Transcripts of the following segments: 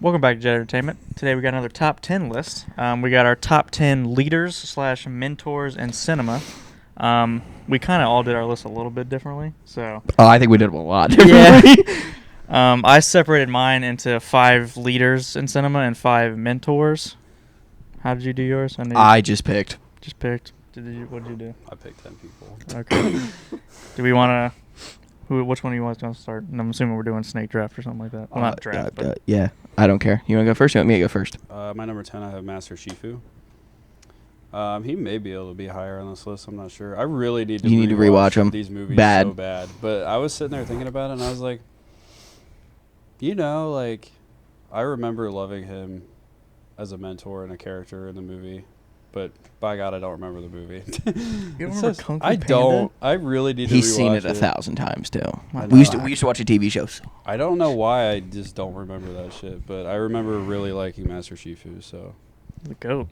Welcome back to Jet Entertainment. Today we got another top 10 list. We got our top 10 leaders / mentors in cinema. We kind of all did our list a little bit differently. So I think we did a lot yeah. differently. I separated mine into 5 leaders in cinema and 5 mentors. How did you do yours? I just picked. Just picked. What did you do? I picked 10 people. Okay. Do we want to... Which one do you want to start? And I'm assuming we're doing snake draft or something like that. Well, not draft, but... Yeah, I don't care. You want to go first? You want me to go first? My number 10, I have Master Shifu. He may be able to be higher on this list. I'm not sure. I really need to. You need to rewatch them. These movies Bad. so bad. But I was sitting there thinking about it, and I was like, I remember loving him as a mentor and a character in the movie. But by God, I don't remember the movie. You don't remember Kung Fu I Panda? don't. I really need to rewatch it. He's seen it 1,000 times too. I We used know. to watch the TV shows. I don't know why I just don't remember that shit. But I remember really liking Master Shifu. So The GOAT.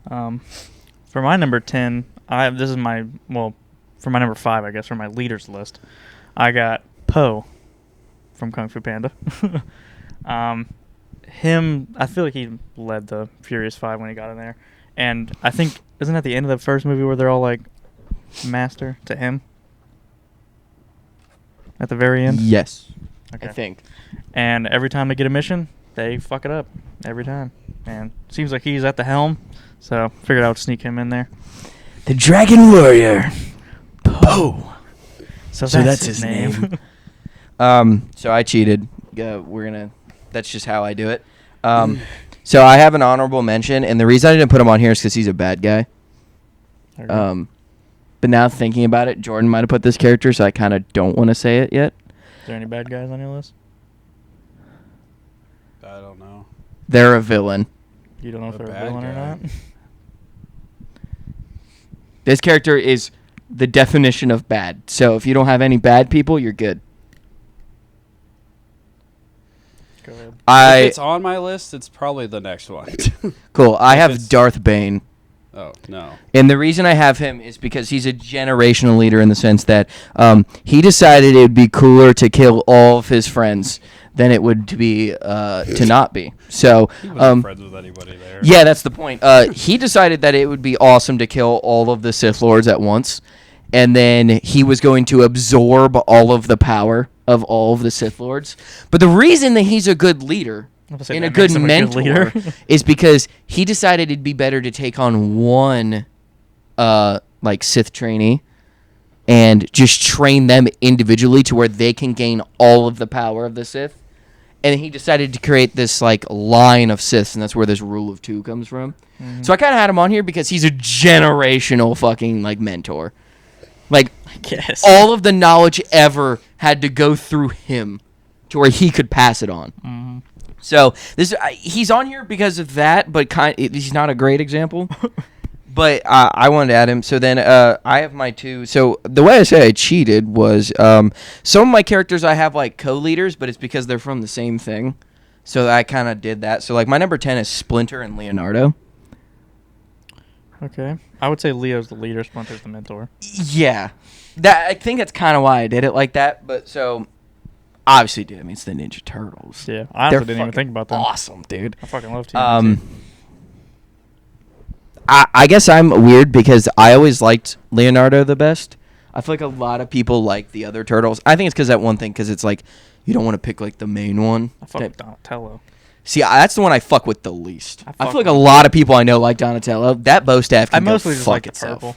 For my number 10, for my number 5, I guess, for my leaders list, I got Po from Kung Fu Panda. I feel like he led the Furious 5 when he got in there. And I think, isn't that the end of the first movie where they're all like master to him? At the very end? Yes, Okay. I think. And every time they get a mission, they fuck it up. Every time. And seems like he's at the helm, so figured I would sneak him in there. The Dragon Warrior. Po. So So that's that's his his name. So I cheated. That's just how I do it. So I have an honorable mention, and the reason I didn't put him on here is because he's a bad guy. Okay. But now thinking about it, Jordan might have put this character, so I kind of don't want to say it yet. Is there any bad guys on your list? I don't know. They're a villain. You don't know if A they're a bad villain or guy. not? This character is the definition of bad. So if you don't have any bad people, you're good. Go ahead. If it's on my list, it's probably the next one. Cool. I have it's- Darth Bane. Oh, no. And the reason I have him is because he's a generational leader in the sense that he decided it would be cooler to kill all of his friends than it would to be to not be. So He wasn't friends with anybody there. yeah, that's the point. He decided that it would be awesome to kill all of the Sith Lords at once, and then he was going to absorb all of the power of all of the Sith Lords. But the reason that he's a good leader I was gonna say and a that good makes him mentor leader. is because he decided it'd be better to take on one Sith trainee and just train them individually to where they can gain all of the power of the Sith. And he decided to create this line of Siths, and that's where this rule of 2 comes from. Mm-hmm. So I kind of had him on here because he's a generational fucking mentor. I guess. All of the knowledge ever had to go through him to where he could pass it on. Mm-hmm. So he's on here because of that, but he's not a great example. But I wanted to add him. So then I have my 2. So the way I say I cheated was some of my characters I have co-leaders, but it's because they're from the same thing. So I kind of did that. So my number 10 is Splinter and Leonardo. Okay. I would say Leo's the leader, Splinter's the mentor. Yeah. I think that's kind of why I did it like that. But so obviously, dude, I mean, it's the Ninja Turtles. Yeah. I They're honestly didn't even think about them. Awesome, dude. I fucking love TMNT. I guess I'm weird because I always liked Leonardo the best. I feel like a lot of people like the other turtles. I think it's because that one thing, because it's you don't want to pick the main one. I fuck with Donatello. See, that's the one I fuck with the least. I I fuck feel like a with- lot of people I know like Donatello. That bow staff I can go mostly just fuck like the itself. purple.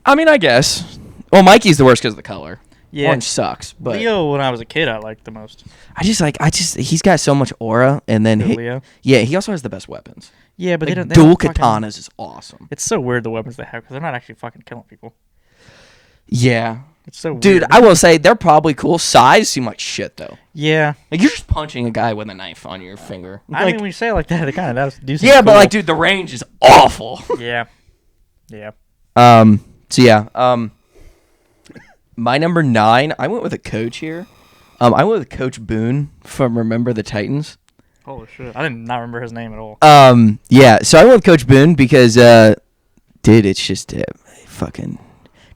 I mean, I guess. Well, Mikey's the worst because of the color. Yeah. Orange sucks, but Leo, when I was a kid, I liked the most. he's got so much aura, and then Who, Leo? yeah, he also has the best weapons. Yeah, but they don't. Dual fucking- katanas is awesome. It's so weird the weapons they have because they're not actually fucking killing people. Yeah. It's so Dude, weird. I will say they're probably cool. Size seem like shit though. Yeah. You're just punching a guy with a knife on your finger. I mean, when you say it like that, it kind of does. yeah, but dude, the range is awful. Yeah. Yeah. So yeah. My number 9, I went with a coach here. I went with Coach Boone from Remember the Titans. Holy shit! I did not remember his name at all. Yeah. So I went with Coach Boone because, dude, it's just fucking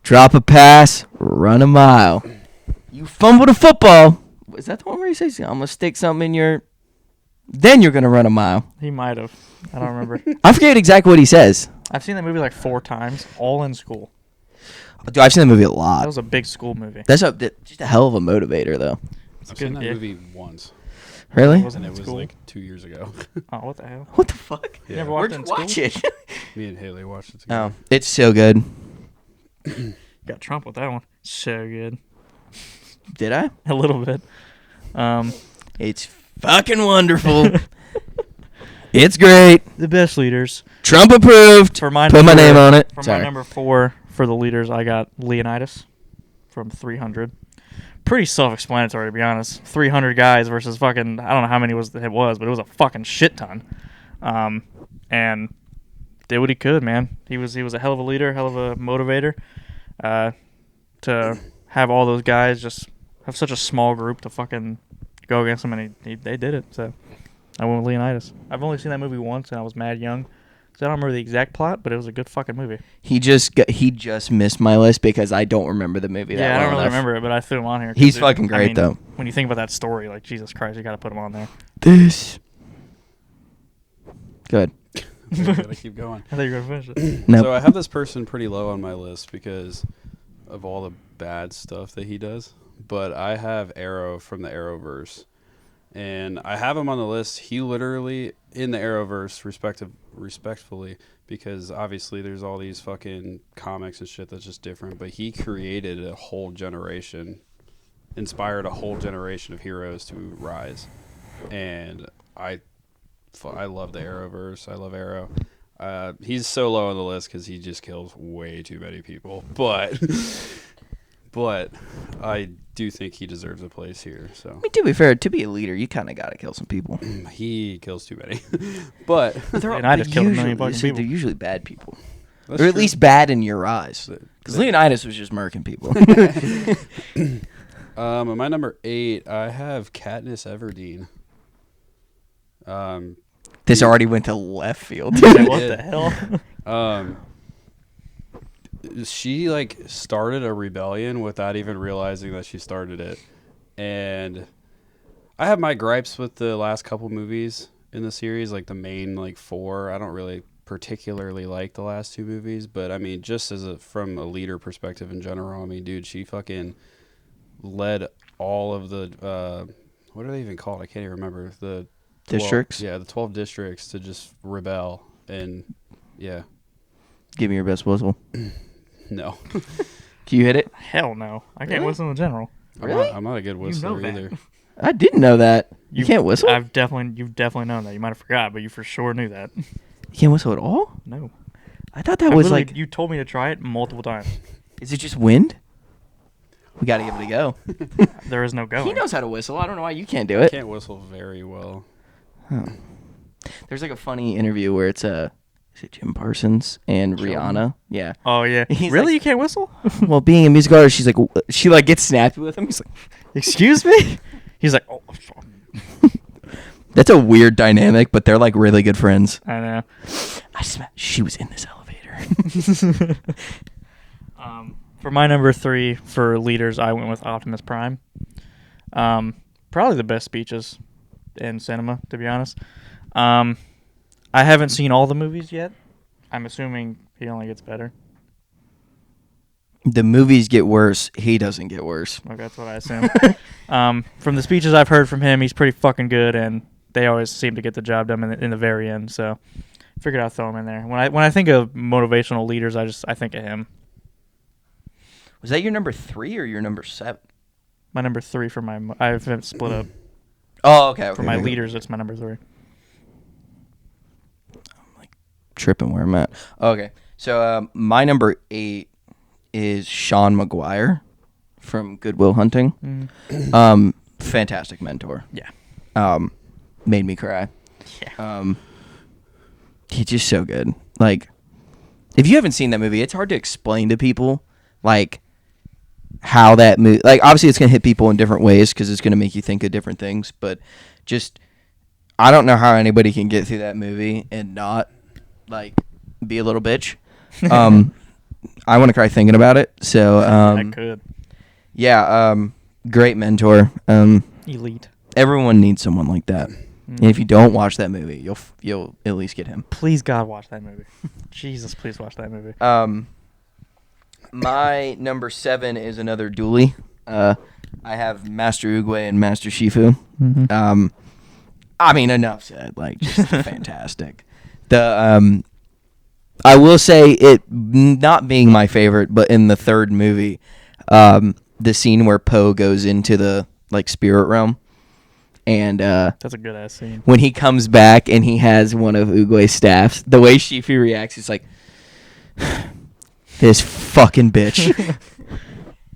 drop a pass, run a mile. You fumbled a football. Is that the one where he says, "I'm gonna stick something in your then you're gonna run a mile. He might have. I don't remember. I forget exactly what he says. I've seen that movie like 4 times, all in school. Dude, I've seen the movie a That lot. was a big school movie. That's just a hell of a motivator, though. It's I've good. seen that Yeah. movie once, Really? Was- and in it was school? like 2 years ago. Oh, what the hell? What the fuck? Yeah. Never Where'd watched you it in watch it? Me and Haley watched it together. Oh, it's so good. Got Trump with that one. So good. Did I? A little bit. It's fucking wonderful. It's great. The best leaders. Trump approved. For my Put my number- name on it. For Sorry. my number 4 for the leaders, I got Leonidas from 300. Pretty self-explanatory, to be honest. 300 guys versus fucking, I don't know how many it was, but it was a fucking shit ton. And did what he could, man. He was a hell of a leader, hell of a motivator. To have all those guys just have such a small group to fucking go against him, and they did it. So I went with Leonidas. I've only seen that movie once, and I was mad young. So I don't remember the exact plot, but it was a good fucking movie. He just missed my list because I don't remember the movie that Yeah, I well don't really enough. remember it, but I threw him on here. 'cause He's it- fucking great, though. When you think about that story, like, Jesus Christ, you got to put him on there. This. Good. Gotta keep going. I thought you were going to finish it. No. So I have this person pretty low on my list because of all the bad stuff that he does. But I have Arrow from the Arrowverse. And I have him on the list. He literally, in the Arrowverse, respectfully, because obviously there's all these fucking comics and shit that's just different. But he created a whole generation, inspired a whole generation of heroes to rise. And I love the Arrowverse. I love Arrow. He's so low on the list because he just kills way too many people. But I do think he deserves a place here. So I mean, to be fair, to be a leader, you kind of got to kill some people. he kills too many. But Leonidas killed a million fucking people. They're usually bad people. that's Or at true. least bad in your eyes. But- Because Leonidas was just murking people. at my number 8, I have Katniss Everdeen. This already went to left field. What the hell? She like started a rebellion without even realizing that she started it. And I have my gripes with the last couple movies in the series, like the main like 4. I don't really particularly like the last 2 movies, but I mean, just from a leader perspective in general, I mean, dude, she fucking led all of the what are they even called? I can't even remember. The 12 Districts? Yeah, the 12 districts to just rebel. And yeah, Give me your best whistle. no. Can you hit it? Hell no. I can't Really? whistle in general. Really? I'm not a good whistler that. either. I didn't know that. You can't whistle? You've definitely known that. You might have forgot, but you for sure knew that. You can't whistle at all? No. I thought that was literally- like... you told me to try it multiple times. Is it just wind? We got to give it a go. There is no going. He knows how to whistle. I don't know why you can't do I it. can't whistle very well. There's like a funny interview where it's is it Jim Parsons and Rihanna? Yeah. Oh yeah. He's Really? like- You can't whistle? Well, being a music artist, she like gets snappy with him. He's like, Excuse me? He's like, oh, that's a weird dynamic, but they're like really good friends. I know. She was in this elevator. For my number 3 for leaders, I went with Optimus Prime. Probably the best speeches in cinema, to be honest. I haven't seen all the movies yet. I'm assuming he only gets better. The movies get worse. He doesn't get worse. Like, that's what I assume. From the speeches I've heard from him, he's pretty fucking good, and they always seem to get the job done in the very end. So, figured I'd throw him in there. When I think of motivational leaders, I think of him. Was that your number 3 or your number 7? My number 3 for my I've split up Oh, okay. for my leaders. It's my number 3. Tripping where I'm at. Okay. So my number 8 is Sean McGuire from Good Will Hunting. Fantastic mentor. Yeah. Made me cry. Yeah. He's just so good. Like, if you haven't seen that movie, it's hard to explain to people, like, how that movie... Like, obviously, it's going to hit people in different ways because it's going to make you think of different things, but just... I don't know how anybody can get through that movie and not, like, be a little bitch. I want to cry thinking about it, so... I could. Yeah, great mentor. Elite. Everyone needs someone like that. And if you don't watch that movie, you'll at least get him. Please God, watch that movie. Jesus, please watch that movie. My number 7 is another dually. I have Master Oogway and Master Shifu. Mm-hmm. I mean, enough said. Like, just fantastic. I will say it not being my favorite, but in the third movie, the scene where Poe goes into the like spirit realm, and That's a good ass scene. when he comes back and he has one of Oogway's staffs, the way Shifu reacts, he's like, "This fucking bitch."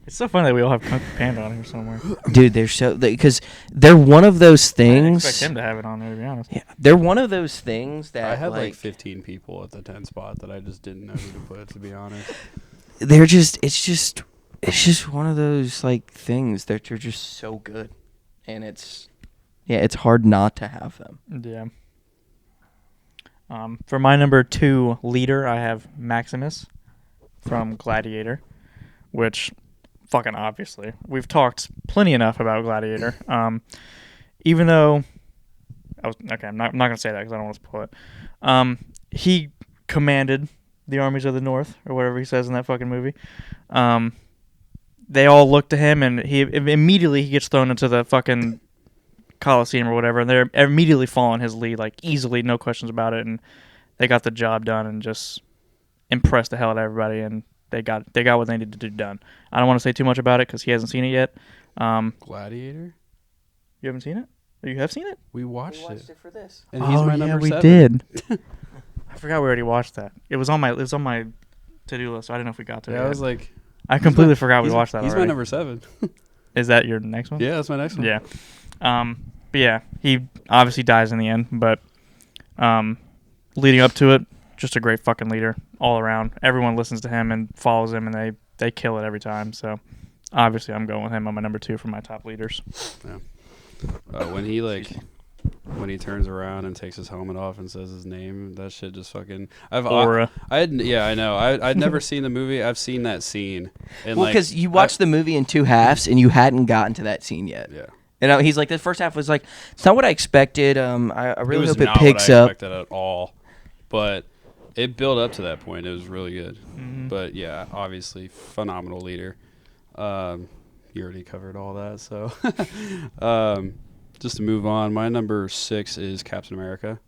It's so funny that we all have Kung Fu Panda on here somewhere. Dude, they're so because they're one of those I things. expect him to have it on there, to be honest. Yeah, they're one of those things that I had like like 15 people at the 10 spot that I just didn't know who to put, to be honest. they're just it's just one of those like things that they're just so good, and it's hard not to have them. Yeah. For my number 2 leader, I have Maximus from Gladiator, which, fucking obviously, we've talked plenty enough about Gladiator. Even though, I'm not gonna say that because I don't want to spoil it. He commanded the armies of the North, or whatever he says in that fucking movie. They all look to him, and he immediately gets thrown into the fucking Coliseum or whatever, and they're immediately following his lead, like easily, no questions about it, and they got the job done and just impressed the hell out of everybody, and they got what they needed to do done. I don't want to say too much about it because he hasn't seen it yet. Gladiator? You haven't seen it? Or you have seen it? We watched it. for this. And he's my number 7. did. I forgot we already watched that. It was on my to-do list, so I didn't know if we got to it. Yeah, I yet. was like, I completely forgot we watched that he's already. my number 7. Is that your next one? Yeah, that's my next one. Yeah. But yeah, he obviously dies in the end, but leading up to it, just a great fucking leader all around. Everyone listens to him and follows him, and they kill it every time. So obviously, I'm going with him on my number 2 for my top leaders. Yeah. When he turns around and takes his helmet off and says his name, that shit just fucking. Aura. I know. I'd never seen the movie. I've seen that scene. And Well, because you watched the movie in 2 halves and you hadn't gotten to that scene yet. Yeah. And he's like, the first half was like, it's not what I expected. I really hope it not picks what I up. expected at all, but it built up to that point. It was really good. Mm-hmm. But yeah, obviously phenomenal leader. You already covered all that, so just to move on, my number 6 is Captain America.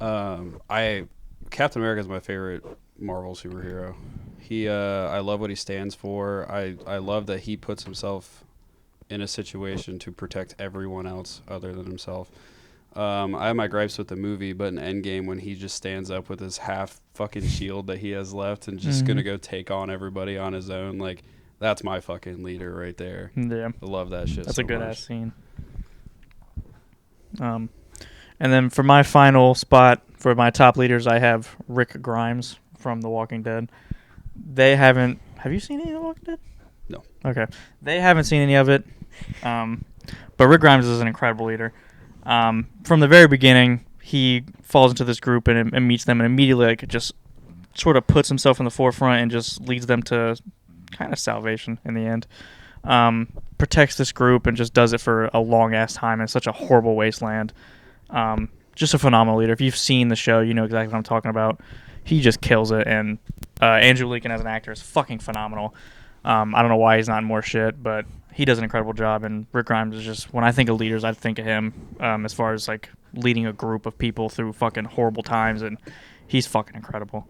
Captain America is my favorite Marvel superhero. I love what he stands for. I love that he puts himself in a situation to protect everyone else other than himself. I have my gripes with the movie, but in Endgame, when he just stands up with his half fucking shield that he has left and just gonna go take on everybody on his own, like, that's my fucking leader right there. Yeah. I love that shit. That's so a good much. ass scene. And then for my final spot for my top leaders, I have Rick Grimes from The Walking Dead. Have you seen any of The Walking Dead? No. Okay. They haven't seen any of it. But Rick Grimes is an incredible leader. From the very beginning, he falls into this group and meets them, and immediately like just sort of puts himself in the forefront and just leads them to kind of salvation in the end. Protects this group and just does it for a long ass time in such a horrible wasteland. Just a phenomenal leader. If you've seen the show, you know exactly what I'm talking about. He just kills it, and Andrew Lincoln as an actor is fucking phenomenal. I don't know why he's not in more shit, but he does an incredible job, and Rick Grimes is just, when I think of leaders, I think of him as far as like leading a group of people through fucking horrible times, and he's fucking incredible.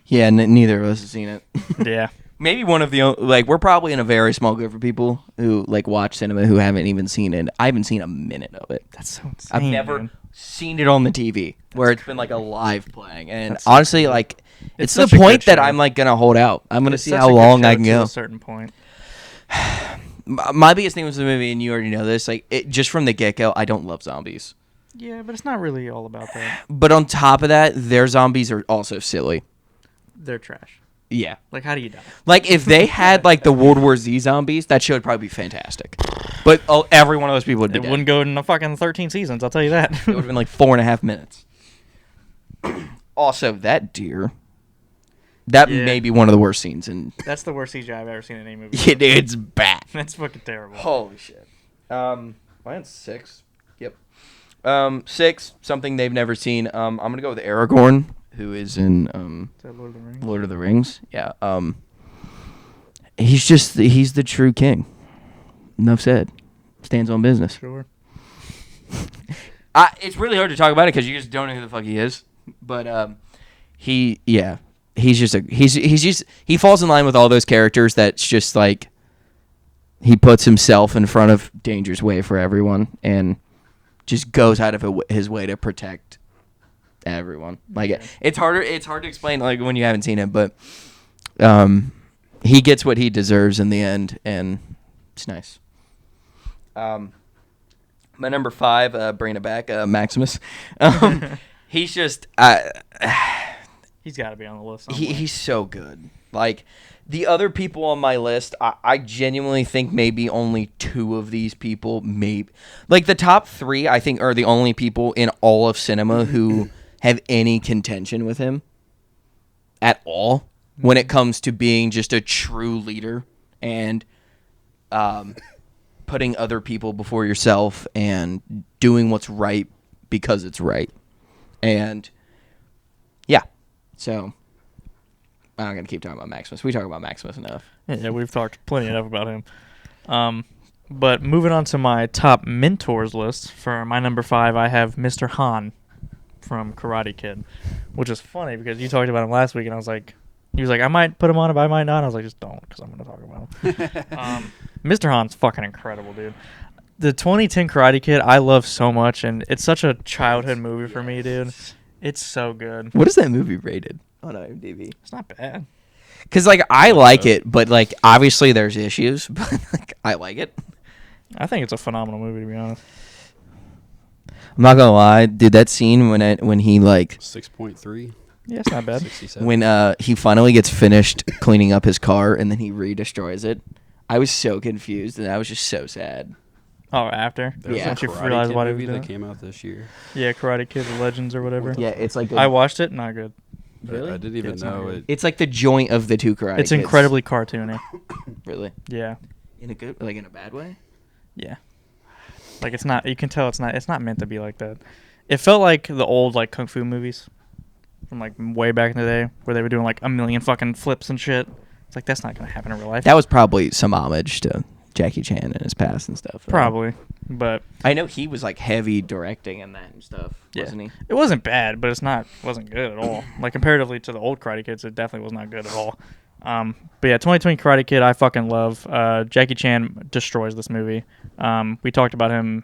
Yeah, neither of us have seen it. Yeah. Maybe one of the like we're probably in a very small group of people who like watch cinema who haven't even seen it. I haven't seen a minute of it. That's so insane. I've never man. seen it on the TV where it's been like a live playing, and That's honestly, like it's the such a good point that show. I'm like gonna hold out. I'm gonna It's see such how a good long show I can to go. a certain point. My biggest thing was the movie, and you already know this. Like just from the get go, I don't love zombies. Yeah, but it's not really all about that. But on top of that, their zombies are also silly. They're trash. Yeah. Like, how do you die? Like, if they had, like, the World War Z zombies, that show would probably be fantastic. But every one of those people would be It dead. wouldn't go in the fucking 13 seasons, I'll tell you that. It would have been, like, 4.5 minutes. Also, that deer. That Yeah. may be one of the worst scenes in... That's the worst CGI I've ever seen in any movie. Yeah, dude, it's bad. That's fucking terrible. Holy shit. Mine's 6. Yep. 6, something they've never seen. I'm gonna go with Aragorn, who is in Is that Lord of the Rings? Lord of the Rings. Yeah. He's the true king. Enough said. Stands on business. Sure. It's really hard to talk about it because you just don't know who the fuck he is. But he falls in line with all those characters. That's just like he puts himself in front of danger's way for everyone and just goes out of his way to protect everyone. Like it's hard to explain like when you haven't seen it, but he gets what he deserves in the end, and it's nice. My number 5, bringing it back, Maximus. He's just He's got to be on the list. he's so good. Like the other people on my list, I genuinely think maybe only 2 of these people, maybe like the top 3, I think are the only people in all of cinema who have any contention with him at all when it comes to being just a true leader and putting other people before yourself and doing what's right because it's right. And yeah, so I'm not going to keep talking about Maximus. We talk about Maximus enough. Yeah, we've talked plenty enough about him. But moving on to my top mentors list, for my number 5, I have Mr. Han from Karate Kid, which is funny because you talked about him last week, and I was like, he was like, I might put him on, but I might not. I was like, just don't, because I'm going to talk about him. Mr. Han's fucking incredible, dude. The 2010 Karate Kid, I love so much, and it's such a childhood movie for me, dude. It's so good. What is that movie rated on IMDb? It's not bad. Because, like, I like it, but, like, obviously there's issues, but, like, I like it. I think it's a phenomenal movie, to be honest. I'm not going to lie. Dude, that scene when he, like... 6.3. Yeah, it's not bad. 67. When he finally gets finished cleaning up his car and then he re-destroys it, I was so confused and I was just so sad. Oh, after? There was Yeah. a Once you Karate realize Kid what he was movie doing? that came out this year. Yeah, Karate Kid, The Legends or whatever. Yeah, it's like... I watched it, not good. Really? I didn't even It's not know good. it. It's like the joint of the 2 Karate It's Kids. incredibly cartoony. Really? Yeah. In a good... Like, in a bad way? Yeah. Like, it's not, you can tell it's not meant to be like that. It felt like the old, like, Kung Fu movies from, like, way back in the day where they were doing, like, a million fucking flips and shit. It's like, that's not going to happen in real life. That was probably some homage to Jackie Chan in his past and stuff. Right? Probably. But I know he was, like, heavy directing and that and stuff, yeah. wasn't he? It wasn't bad, but wasn't good at all. Like, comparatively to the old Karate Kids, it definitely was not good at all. But yeah, 2020 Karate Kid, I fucking love. Jackie Chan destroys this movie. We talked about him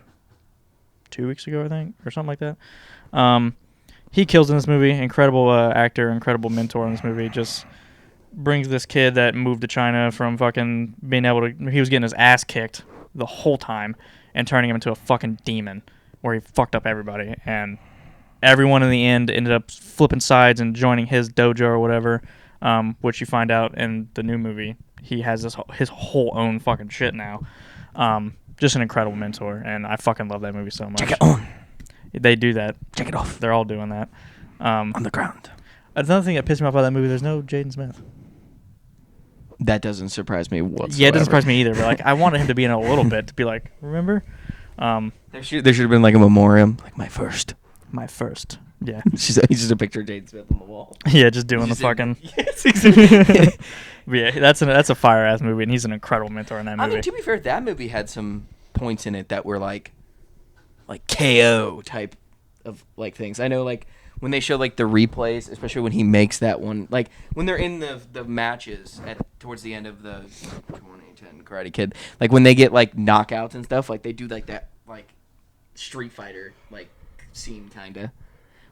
2 weeks ago, I think, or something like that. He kills in this movie. Incredible actor, incredible mentor in this movie. Just brings this kid that moved to China from fucking being able to... He was getting his ass kicked the whole time and turning him into a fucking demon where he fucked up everybody. And everyone in the end ended up flipping sides and joining his dojo or whatever, which you find out in the new movie. He has his whole own fucking shit now. Just an incredible mentor, and I fucking love that movie so much. Check it on. They do that. Check it off. They're all doing that. On the ground. Another thing that pissed me off about that movie, there's no Jaden Smith. That doesn't surprise me whatsoever. Yeah, it doesn't surprise me either, but like I wanted him to be in it a little bit to be like, remember? There should have been like a memoriam, like my first. My first. Yeah. He's just a picture of Jaden Smith on the wall. Yeah, just doing Just the fucking... Yes, exactly. But yeah, that's a fire-ass movie, and he's an incredible mentor in that I movie. mean, to be fair, that movie had some points in it that were like KO type of like things. I know, like when they show like the replays, especially when he makes that one, like when they're in the matches towards the end of the 2010 Karate Kid, like when they get like knockouts and stuff, like they do like that like Street Fighter like scene kinda,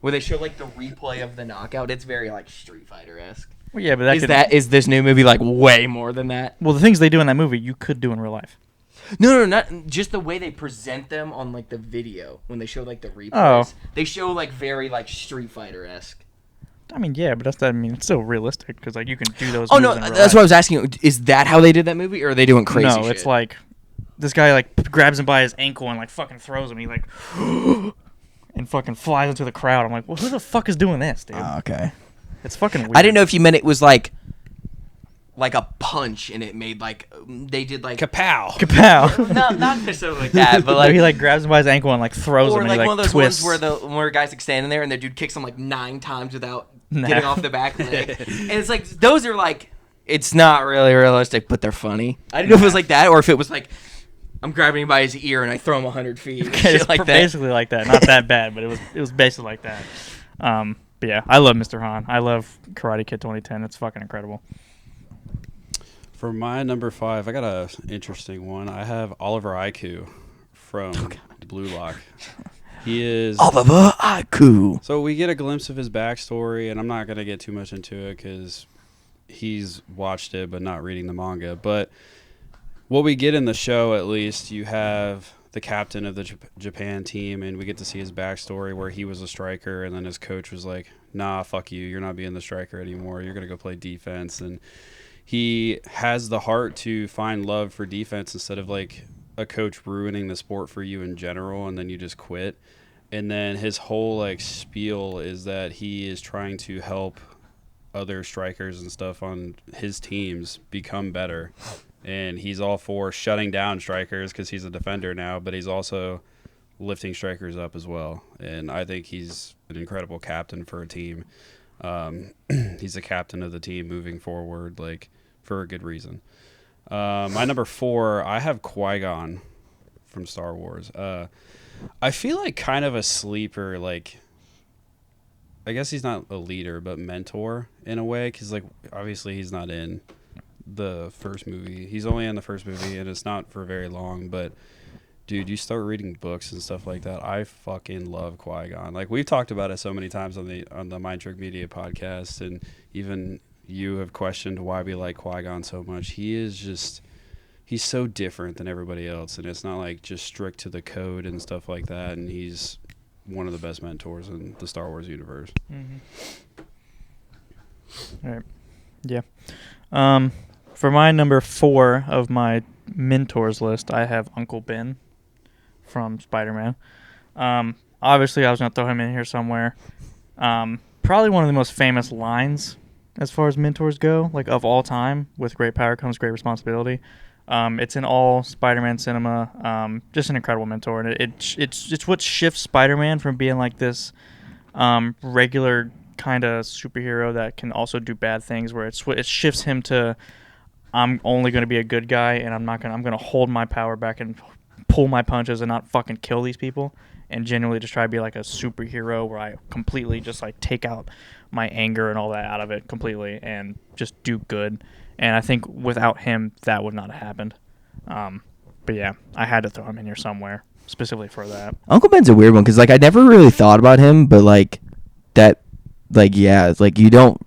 where they show like the replay of the knockout. It's very like Street Fighter esque. Well, yeah, but Is this new movie like way more than that? Well, the things they do in that movie, you could do in real life. No, not just the way they present them on like the video when they show like the replays. Oh. They show like very like Street Fighter esque. I mean, yeah, but it's still realistic because like you can do those. Oh moves no, in real that's life. what I was asking. Is that how they did that movie, or are they doing crazy? No, shit? it's like this guy like grabs him by his ankle and like fucking throws him. He like and fucking flies into the crowd. I'm like, well, who the fuck is doing this, dude? Okay. It's fucking weird. I didn't know if you meant it was like like a punch, and it made like they did like Kapow! Kapow. not necessarily like that, but No, like he like grabs him by his ankle and like throws or him, and like he one like of those twists. ones where a guy's like standing there and the dude kicks him like 9 times without Nah. getting off the back leg, and it's like those are like it's not really realistic, but they're funny. I didn't know if it was like that or if it was like I'm grabbing him by his ear and I throw him 100 feet. Okay, Shit it's like that. basically like that. Not that bad, but it was basically like that. But yeah, I love Mr. Han. I love Karate Kid 2010. It's fucking incredible. For my number 5, I got a interesting one. I have Oliver Iku from Blue Lock. He is Oliver Iku. So we get a glimpse of his backstory, and I'm not going to get too much into it because he's watched it but not reading the manga. But what we get in the show, at least, you have the captain of the Japan team, and we get to see his backstory where he was a striker, and then his coach was like, nah, fuck you. You're not being the striker anymore. You're going to go play defense. And he has the heart to find love for defense instead of like a coach ruining the sport for you in general, and then you just quit. And then his whole like spiel is that he is trying to help other strikers and stuff on his teams become better. And he's all for shutting down strikers because he's a defender now, but he's also lifting strikers up as well. And I think he's an incredible captain for a team. He's the captain of the team moving forward, like for a good reason. My number 4, I have Qui-Gon from Star Wars. I feel like kind of a sleeper, like, I guess he's not a leader, but mentor in a way, because, like, obviously he's not in the first movie. He's only in the first movie, and it's not for very long, but, dude, you start reading books and stuff like that, I fucking love Qui-Gon. Like, we've talked about it so many times on the Mind Trick Media podcast, and even you have questioned why we like Qui-Gon so much. He's so different than everybody else, and it's not like just strict to the code and stuff like that, and he's one of the best mentors in the Star Wars universe. Mm-hmm. All right. Yeah. For my number 4 of my mentors list, I have Uncle Ben from Spider-Man. Obviously, I was going to throw him in here somewhere. Probably one of the most famous lines as far as mentors go, like of all time. With great power comes great responsibility. It's in all Spider-Man cinema. Just an incredible mentor, and it's what shifts Spider-Man from being like this regular kind of superhero that can also do bad things, where it shifts him to, I'm only going to be a good guy, and I'm going to hold my power back and pull my punches and not fucking kill these people, and genuinely just try to be like a superhero where I completely just like take out my anger and all that out of it completely and just do good. And I think without him, that would not have happened. But yeah, I had to throw him in here somewhere, specifically for that. Uncle Ben's a weird one because like I never really thought about him, but like that, like yeah, it's like you don't.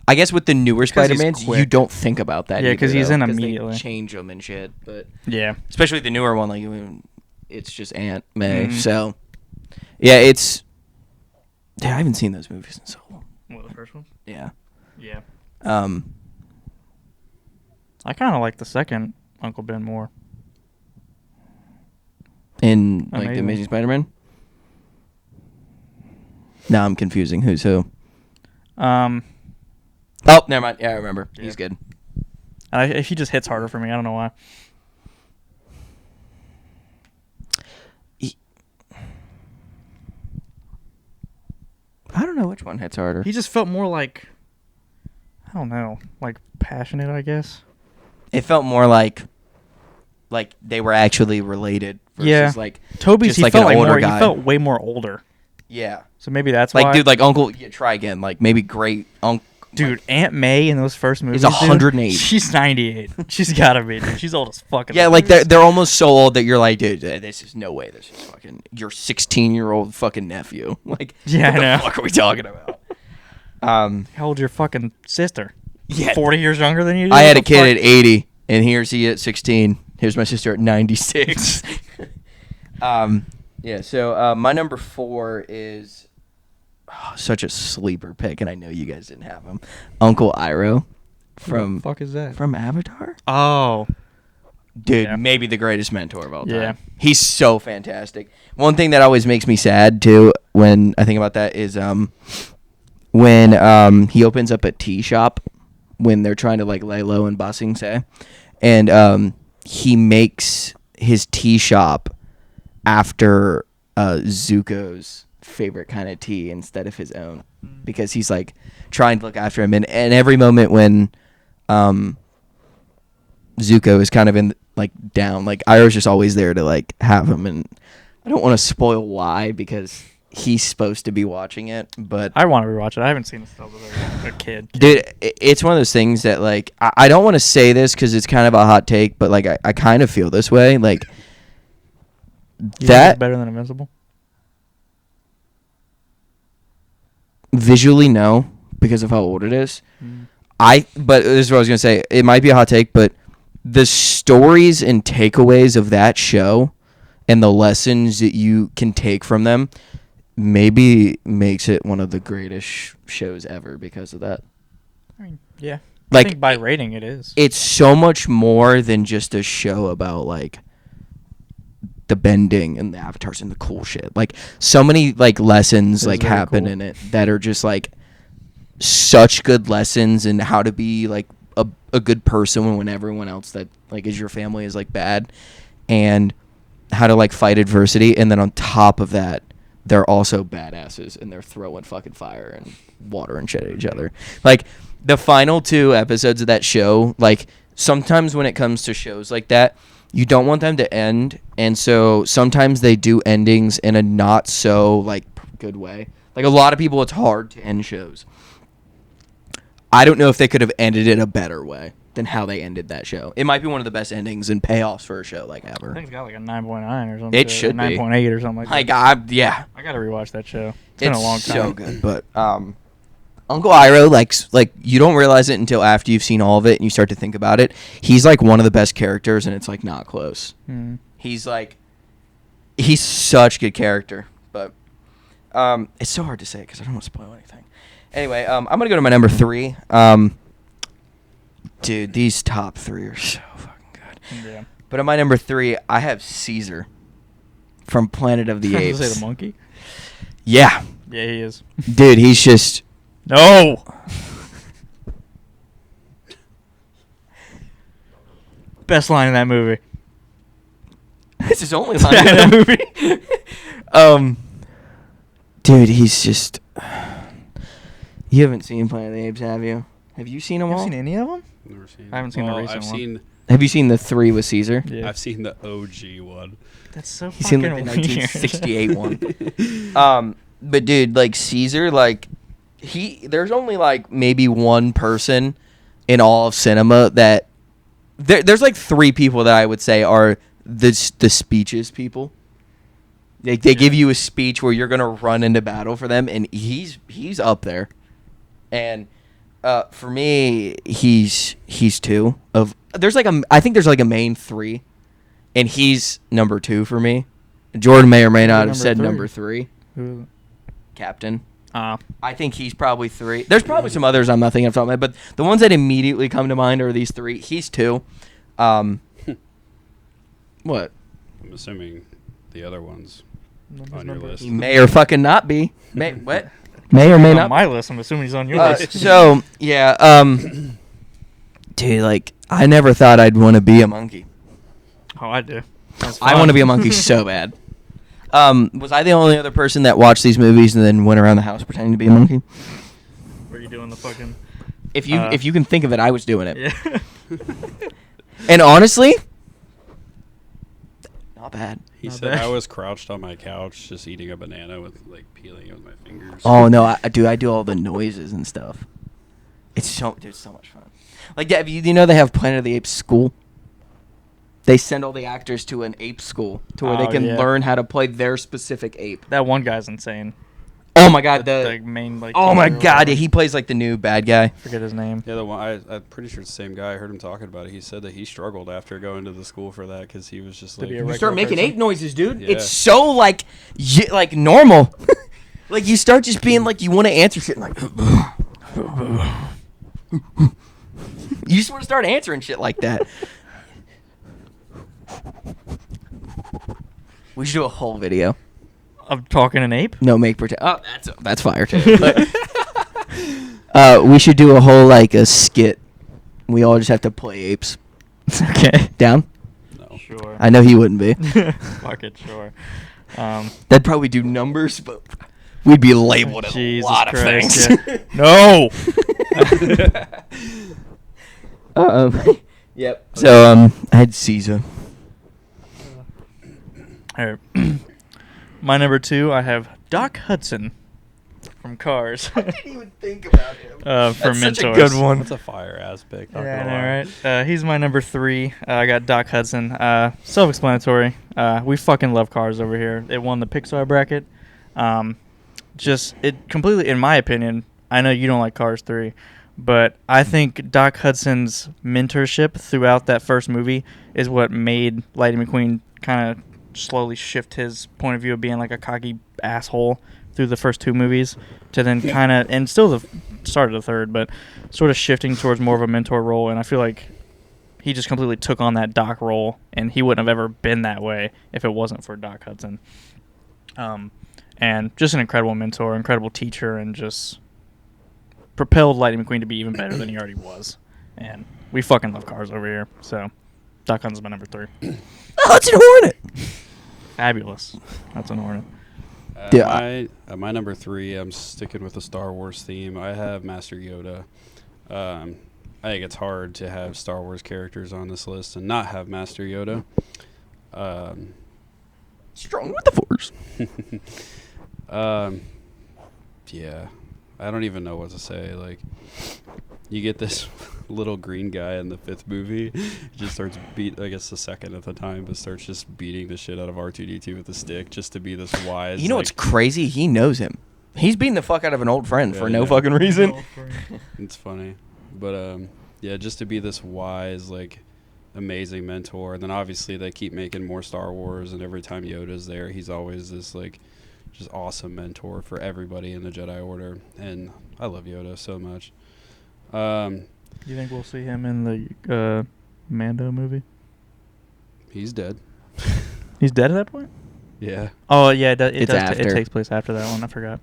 I guess with the newer Spider-Mans, you don't think about that. Yeah, because he's in they immediately. change them and shit, but Yeah. especially the newer one, like it's just Aunt May. So yeah, it's. Yeah, I haven't seen those movies in so long. What, the first one? Yeah. Yeah. I kind of like the second Uncle Ben more. In like the Amazing Spider-Man. Now I'm confusing who's who. Oh, never mind. Yeah, I remember. Yeah. He's good. He just hits harder for me. I don't know why. I don't know which one hits harder. He just felt more like, I don't know, like passionate, I guess. It felt more like they were actually related. Versus Yeah. like Toby's, just he like felt an like older more. guy. He felt way more older. Yeah. So maybe that's Like why. dude, like Uncle. Yeah, try again. Like maybe great Uncle. Dude, Aunt May in those first movies is 108. Dude, she's 98. She's gotta be. Dude. She's old as fuck. Yeah, like they're almost so old that you're like, dude, this is no way. This is fucking your 16-year-old fucking nephew. Like, Yeah, what I know. the fuck are we talking about? How old's your fucking sister? Yeah, 40 years younger than you? I had a What the kid fuck? at 80, and here's he at 16. Here's my sister at 96. Yeah. So my number 4 is such a sleeper pick, and I know you guys didn't have him. Uncle Iroh Who from the fuck is that? from Avatar. Oh, Dude, Yeah. maybe the greatest mentor of all time. Yeah. He's so fantastic. One thing that always makes me sad too when I think about that is when he opens up a tea shop when they're trying to like lay low in Ba Sing Se, and he makes his tea shop after Zuko's favorite kind of tea instead of his own, because he's like trying to look after him, and every moment when Zuko is kind of in like down, like Iroh's just always there to like have him, and I don't want to spoil why because he's supposed to be watching it, but I want to rewatch it. I haven't seen it since I was a kid. dude, it's one of those things that like I don't want to say this because it's kind of a hot take, but like I kind of feel this way, like You think that it's better than Invincible? visually no, because of how old it is. Mm. But this is what I was gonna say. It might be a hot take, but the stories and takeaways of that show and the lessons that you can take from them maybe makes it one of the greatest shows ever because of that. I mean, yeah. Like, I think by rating it is. It's so much more than just a show about like the bending and the avatars and the cool shit. Like so many like lessons It is like very happen cool. in it that are just like such good lessons in how to be like a good person when everyone else that like is your family is like bad, and how to like fight adversity, and then on top of that they're also badasses and they're throwing fucking fire and water and shit at each other. Like the final 2 episodes of that show, like sometimes when it comes to shows like that, you don't want them to end, and so sometimes they do endings in a not so like good way. Like a lot of people, it's hard to end shows. I don't know if they could have ended it a better way than how they ended that show. It might be one of the best endings and payoffs for a show like I ever. think it's got like a 9.9 or something. It should be. 9.8 or something like My that. God, yeah, I gotta rewatch that show. It's been it's a long time. so good. But Uncle Iroh, like you don't realize it until after you've seen all of it and you start to think about it. He's like one of the best characters, and it's like not close. Mm. He's such good character, but it's so hard to say because I don't want to spoil anything. Anyway, I'm gonna go to my number 3. Dude, these top 3 are so fucking good. Yeah. But at my number 3, I have Caesar from Planet of the I was Apes. gonna say the monkey. Yeah, Yeah, he is. dude, he's just No. Best line in that movie. This is only line in that movie. Dude, he's just. You haven't seen Planet of the Apes, have you? Have you seen them You all? seen any of them? Never seen. I haven't seen the recent I've one. seen. Have you seen the 3 with Caesar? Yeah. I've seen the OG one. That's so He's seen fucking like the weird. 1968 one. But dude, like Caesar, like there's only like maybe one person in all of cinema that there's like 3 people that I would say are the speeches people. They give you a speech where you're gonna run into battle for them, and he's up there. And for me, he's 2 of. There's like I think there's like a main 3, and he's number 2 for me. Jordan may or may not have Number said 3? number 3, Who- Captain. Ah. I think he's probably 3. There's probably some others I'm not thinking of, but the ones that immediately come to mind are these 3. He's 2. What? I'm assuming the other ones on your list. He may or fucking not be. What? May or may on not. my list. I'm assuming he's on your list. So yeah, dude, like I never thought I'd want to be a monkey. Oh, I do. I want to be a monkey so bad. Was I the only other person that watched these movies and then went around the house pretending to be a monkey? Were you doing the fucking? If you can think of it, I was doing it. Yeah. And honestly, not bad. He Not said bad. I was crouched on my couch just eating a banana with like peeling it with my fingers. Oh no, I do all the noises and stuff. It's so much fun. Like, yeah, you know they have Planet of the Apes school. They send all the actors to an ape school to where they Oh, can yeah. learn how to play their specific ape. That one guy's insane. Oh my god, The main like. oh my killer or god, whatever. yeah, he plays like the new bad guy. Forget his name. Yeah, the one I'm pretty sure it's the same guy. I heard him talking about it. He said that he struggled after going to the school for that because he was just To like be a You regular start making person. ape noises, dude. Yeah. It's so like normal. Like you start just being like you want to answer shit like you just want to start answering shit like that. We should do a whole video. Of talking an ape. No, make pretend. Oh, that's fire too. But, we should do a whole like a skit We all just have to play apes. Okay. Down? No. Sure. I know he wouldn't be. Fuck it, sure. That'd probably do numbers, but we'd be labeled as Jesus a lot of Christ, things. yeah. No! Yep. So, I had Caesar. All right. My number 2, I have Doc Hudson from Cars. I didn't even think about him. For That's Mentors. such a good one. That's a fire ass pick. Not Yeah, I gonna know, lie. right? He's my number 3. I got Doc Hudson. Self-explanatory. We fucking love Cars over here. It won the Pixar bracket. Just it completely, in my opinion. I know you don't like Cars 3, but I think Doc Hudson's mentorship throughout that first movie is what made Lightning McQueen kind of slowly shift his point of view of being like a cocky asshole through the first 2 movies to then kind of, and still the start of the third, but sort of shifting towards more of a mentor role. And I feel like he just completely took on that Doc role, and he wouldn't have ever been that way if it wasn't for Doc Hudson. And just an incredible mentor, incredible teacher, and just propelled Lightning McQueen to be even better than he already was. And we fucking love Cars over here. So Doc Hudson's my number 3. Hudson Hornet. Fabulous. That's an Hornet. At my number 3, I'm sticking with the Star Wars theme. I have Master Yoda. I think it's hard to have Star Wars characters on this list and not have Master Yoda. Strong with the Force. Yeah, I don't even know what to say. Like, you get this little green guy in the 5th movie. He just starts I guess the 2nd at the time, but starts just beating the shit out of R2-D2 with a stick just to be this wise. You know what's crazy? He knows him. He's beating the fuck out of an old friend for no Yeah. fucking reason. It's funny, but yeah, just to be this wise, like, amazing mentor. And then obviously they keep making more Star Wars, and every time Yoda's there, he's always this like just awesome mentor for everybody in the Jedi Order. And I love Yoda so much. You think we'll see him in the Mando movie? He's dead. He's dead at that point? Yeah. Oh, yeah, it It's does. after. It takes place after that one. I forgot.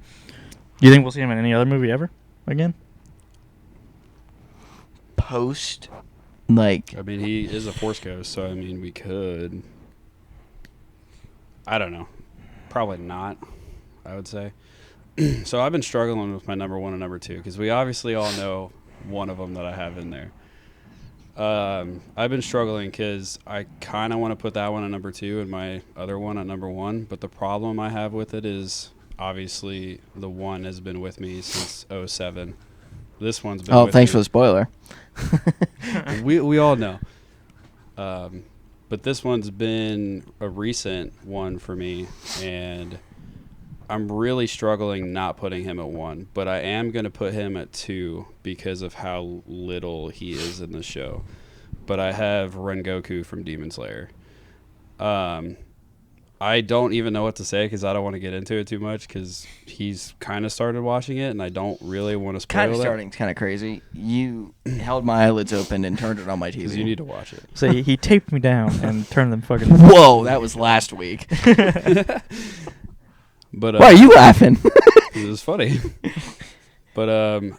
Do you think we'll see him in any other movie ever again? Post, like, I mean, he is a Force Ghost, so I mean, we could. I don't know. Probably not, I would say. So I've been struggling with my number 1 and number 2 because we obviously all know one of them that I have in there. I've been struggling because I kind of want to put that one at number 2 and my other one at number 1. But the problem I have with it is obviously the one has been with me since 2007. This one's been with thanks me. for the spoiler. We all know. But this one's been a recent one for me, and I'm really struggling not putting him at 1. But I am going to put him at 2 because of how little he is in the show. But I have Rengoku from Demon Slayer. I don't even know what to say because I don't want to get into it too much because he's kind of started watching it, and I don't really want to spoil Kind of it. starting kind of crazy. You held my eyelids open and turned it on my TV. Because you need to watch it. So he taped me down and turned them fucking... Whoa, that was last week. But Why are you laughing? it was funny. But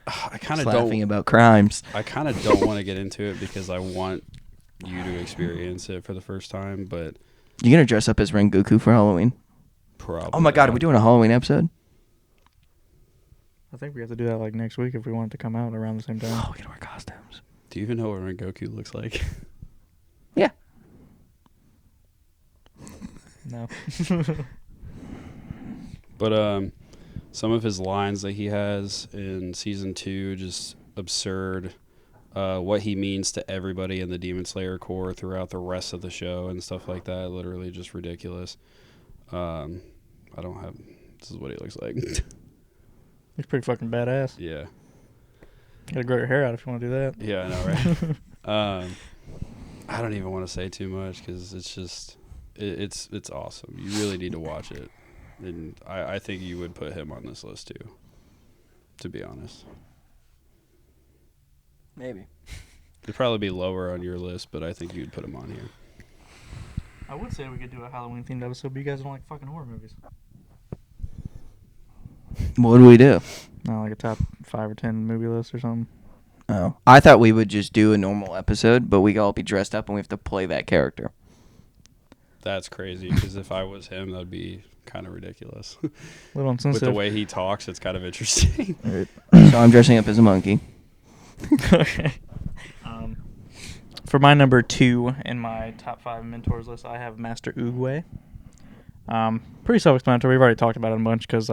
I kind of laughing don't. about crimes. I kind of don't want to get into it because I want you to experience it for the first time. But You gonna dress up as Rengoku for Halloween? probably. Oh my god, are we doing a Halloween episode? I think we have to do that like next week if we want it to come out around the same time. Oh, we gotta wear costumes. Do you even know what Rengoku looks like? Yeah. No. But some of his lines that he has in season 2 just absurd. What he means to everybody in the Demon Slayer Corps throughout the rest of the show and stuff like that. Literally just ridiculous. I don't have. This is what he looks like. He's pretty fucking badass. Yeah. Gotta grow your hair out if you want to do that. Yeah, I know, right? I don't even want to say too much because it's just it's awesome. You really need to watch it, and I think you would put him on this list too. To be honest, Maybe. it'd probably be lower on your list, but I think you'd put him on here. I would say we could do a Halloween themed episode, but you guys don't like fucking horror movies. What do we do? No, like a top 5 or 10 movie list or something. Oh, I thought we would just do a normal episode, but we all be dressed up and we have to play that character. That's crazy because if I was him, that'd be kind of ridiculous. Little With insensitive. the way he talks, it's kind of interesting. So I'm dressing up as a monkey. Okay. For my number 2 in my top 5 mentors list, I have Master Oogway. Pretty self-explanatory. We've already talked about it a bunch because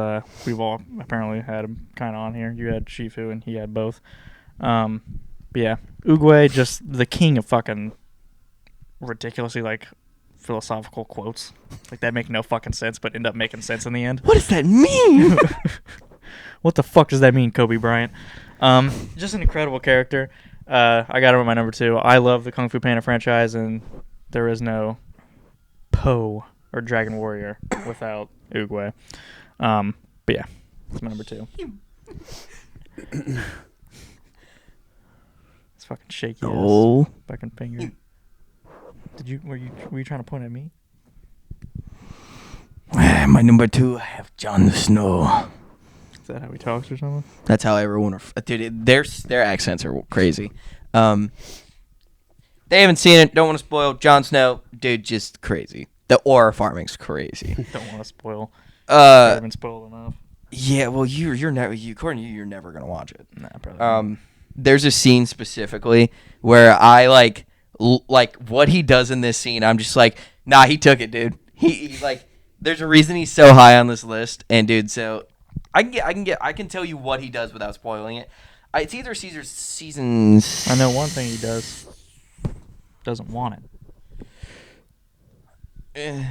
we've all apparently had him kind of on here. You had Shifu and he had both. But yeah, Oogway, just the king of fucking ridiculously like philosophical quotes like that make no fucking sense but end up making sense in the end. What does that mean? What the fuck does that mean, Kobe Bryant? Just an incredible character. I got him at my number 2. I love the Kung Fu Panda franchise, and there is no Po or Dragon Warrior without Oogway. But yeah, that's my number 2. It's fucking shaky. Oh. Fucking finger. Were you trying to point at me? My number 2, I have Jon Snow. Is that how he talks or something? That's how everyone... Dude, their accents are crazy. They haven't seen it. Don't want to spoil. Jon Snow, dude, just crazy. The aura farming's crazy. Don't want to spoil. I haven't been spoiled enough. Yeah, well, you're never... according to you, you're never going to watch it. Nah, probably not. There's a scene specifically where I like what he does in this scene. I'm just like, nah, he took it, dude. He like, there's a reason he's so high on this list, and dude, so I can tell you what he does without spoiling it. It's either Caesar's seasons. I know one thing he does. Doesn't want it.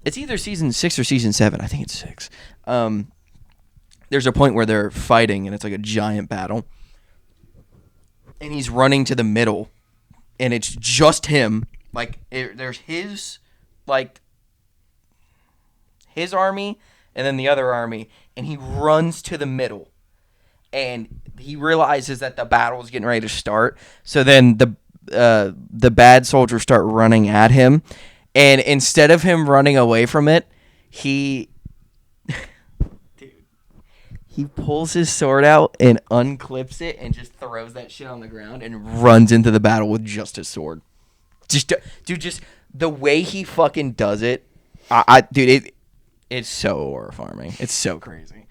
It's either season 6 or season 7. I think it's 6. There's a point where they're fighting, and it's like a giant battle. And he's running to the middle, and it's just him. Like, there's his army, and then the other army, and he runs to the middle. And he realizes that the battle is getting ready to start. So then the bad soldiers start running at him, and instead of him running away from it, he pulls his sword out and unclips it and just throws that shit on the ground and runs into the battle with just his sword. Just the way he fucking does it, it's so aura farming. It's so crazy.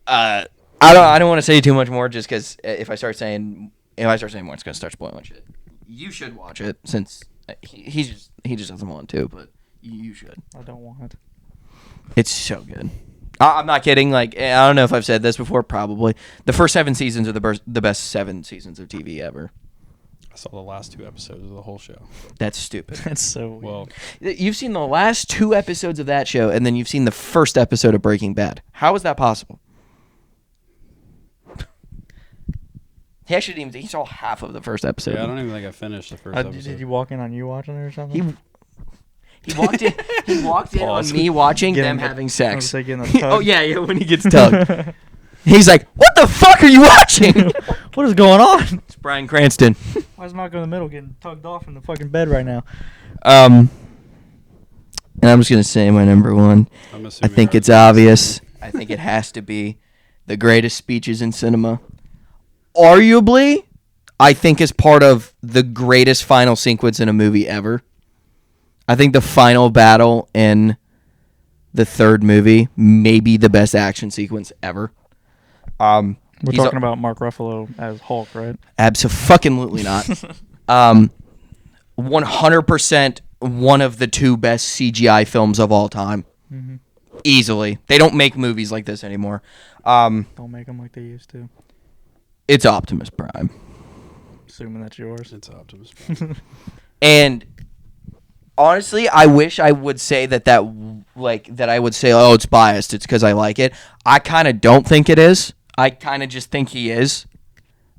I don't want to say too much more just because if I start saying more, it's gonna start spoiling shit. You should watch it since he just doesn't want to, but you should. I don't want it. It's so good. I'm not kidding. Like, I don't know if I've said this before. Probably the first 7 seasons are the best 7 seasons of TV ever. I saw the last 2 episodes of the whole show. That's stupid. That's so weird. Well, You've seen the last 2 episodes of that show, and then you've seen the first episode of Breaking Bad. How is that possible? He actually didn't. He saw half of the first episode. yeah, I don't even think I finished the first episode. Did you walk in on you watching it or something? He walked in. He walked in on Pause. me watching Getting them the- having I was sex. gonna say getting the tug. Oh yeah, when he gets tugged. He's like, "What the fuck are you watching?" What is going on? It's Bryan Cranston. Why is Malcolm in the Middle getting tugged off in the fucking bed right now? And I'm just gonna say my number 1. I'm I assuming think ours it's is- obvious. I think it has to be the greatest speeches in cinema. Arguably, I think is part of the greatest final sequence in a movie ever. I think the final battle in the 3rd movie may be the best action sequence ever. We're He's talking about Mark Ruffalo as Hulk, right? Abso-fucking-lutely not. 100% one of the 2 best CGI films of all time. Mm-hmm. Easily. They don't make movies like this anymore. Don't make them like they used to. It's Optimus Prime. Assuming that's yours. It's Optimus Prime. And honestly, I wish I would say that I would say, oh, it's biased. It's because I like it. I kind of don't think it is. I kind of just think he is.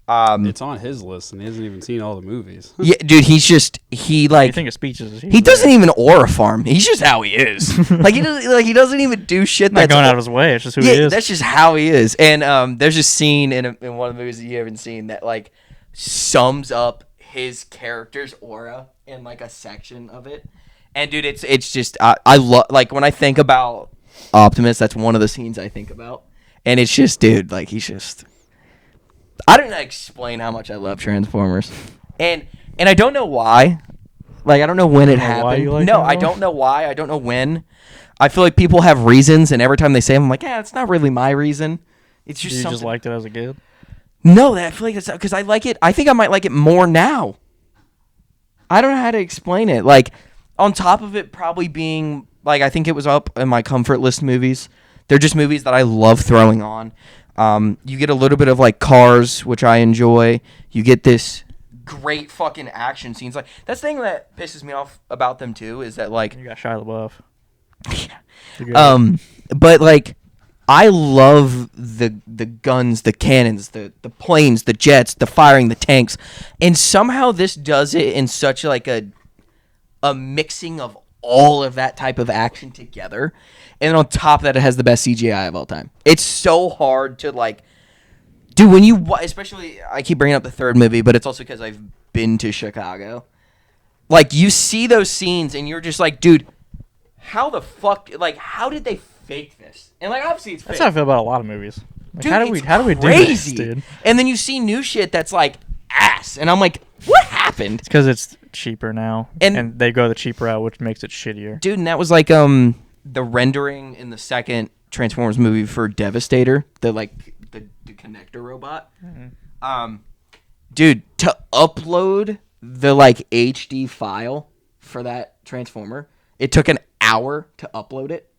It's on his list, and he hasn't even seen all the movies. Yeah, dude, You think of speeches? he doesn't even aura farm. He's just how he is. he doesn't even do shit. Not That's going out of his way. It's just who he is. That's just how he is. And there's a scene in one of the movies that you haven't seen that like sums up his character's aura in like a section of it. And dude, it's just I love like when I think about Optimus, that's one of the scenes I think about. And it's just, dude, like he's just I don't know explain how much I love Transformers, and I don't know why. Like I don't know when it know why happened. you like No, it I more? don't know why. I don't know when. I feel like people have reasons, and every time they say them, I'm like, yeah, it's not really my reason. It's just You something. just liked it as a kid. No, I feel like it's because I like it. I think I might like it more now. I don't know how to explain it. Like, on top of it probably being, like, I think it was up in my comfort list movies. They're just movies that I love throwing on. You get a little bit of, like, Cars, which I enjoy. You get this great fucking action scenes. Like, that's the thing that pisses me off about them, too, is that, like, You got Shia LaBeouf. but like I love the guns, the cannons, the planes, the jets, the firing, the tanks, and somehow this does it in such like a mixing of all of that type of action together, and on top of that, it has the best CGI of all time. It's so hard to like, dude. When you especially, I keep bringing up the third movie, but it's also because I've been to Chicago. Like you see those scenes, and you're just like, dude. How the fuck? Like, how did they fake this? And like, obviously, it's fake. That's how I feel about a lot of movies. Like, Dude, how do we do this, crazy. dude? And then you see new shit that's like ass, and I'm like, what happened, It's because it's cheaper now, And- and they go the cheap route, which makes it shittier. dude? And that was like the rendering in the second Transformers movie for Devastator, the connector robot. Dude, to upload the like HD file for that Transformer, it took an hour to upload it.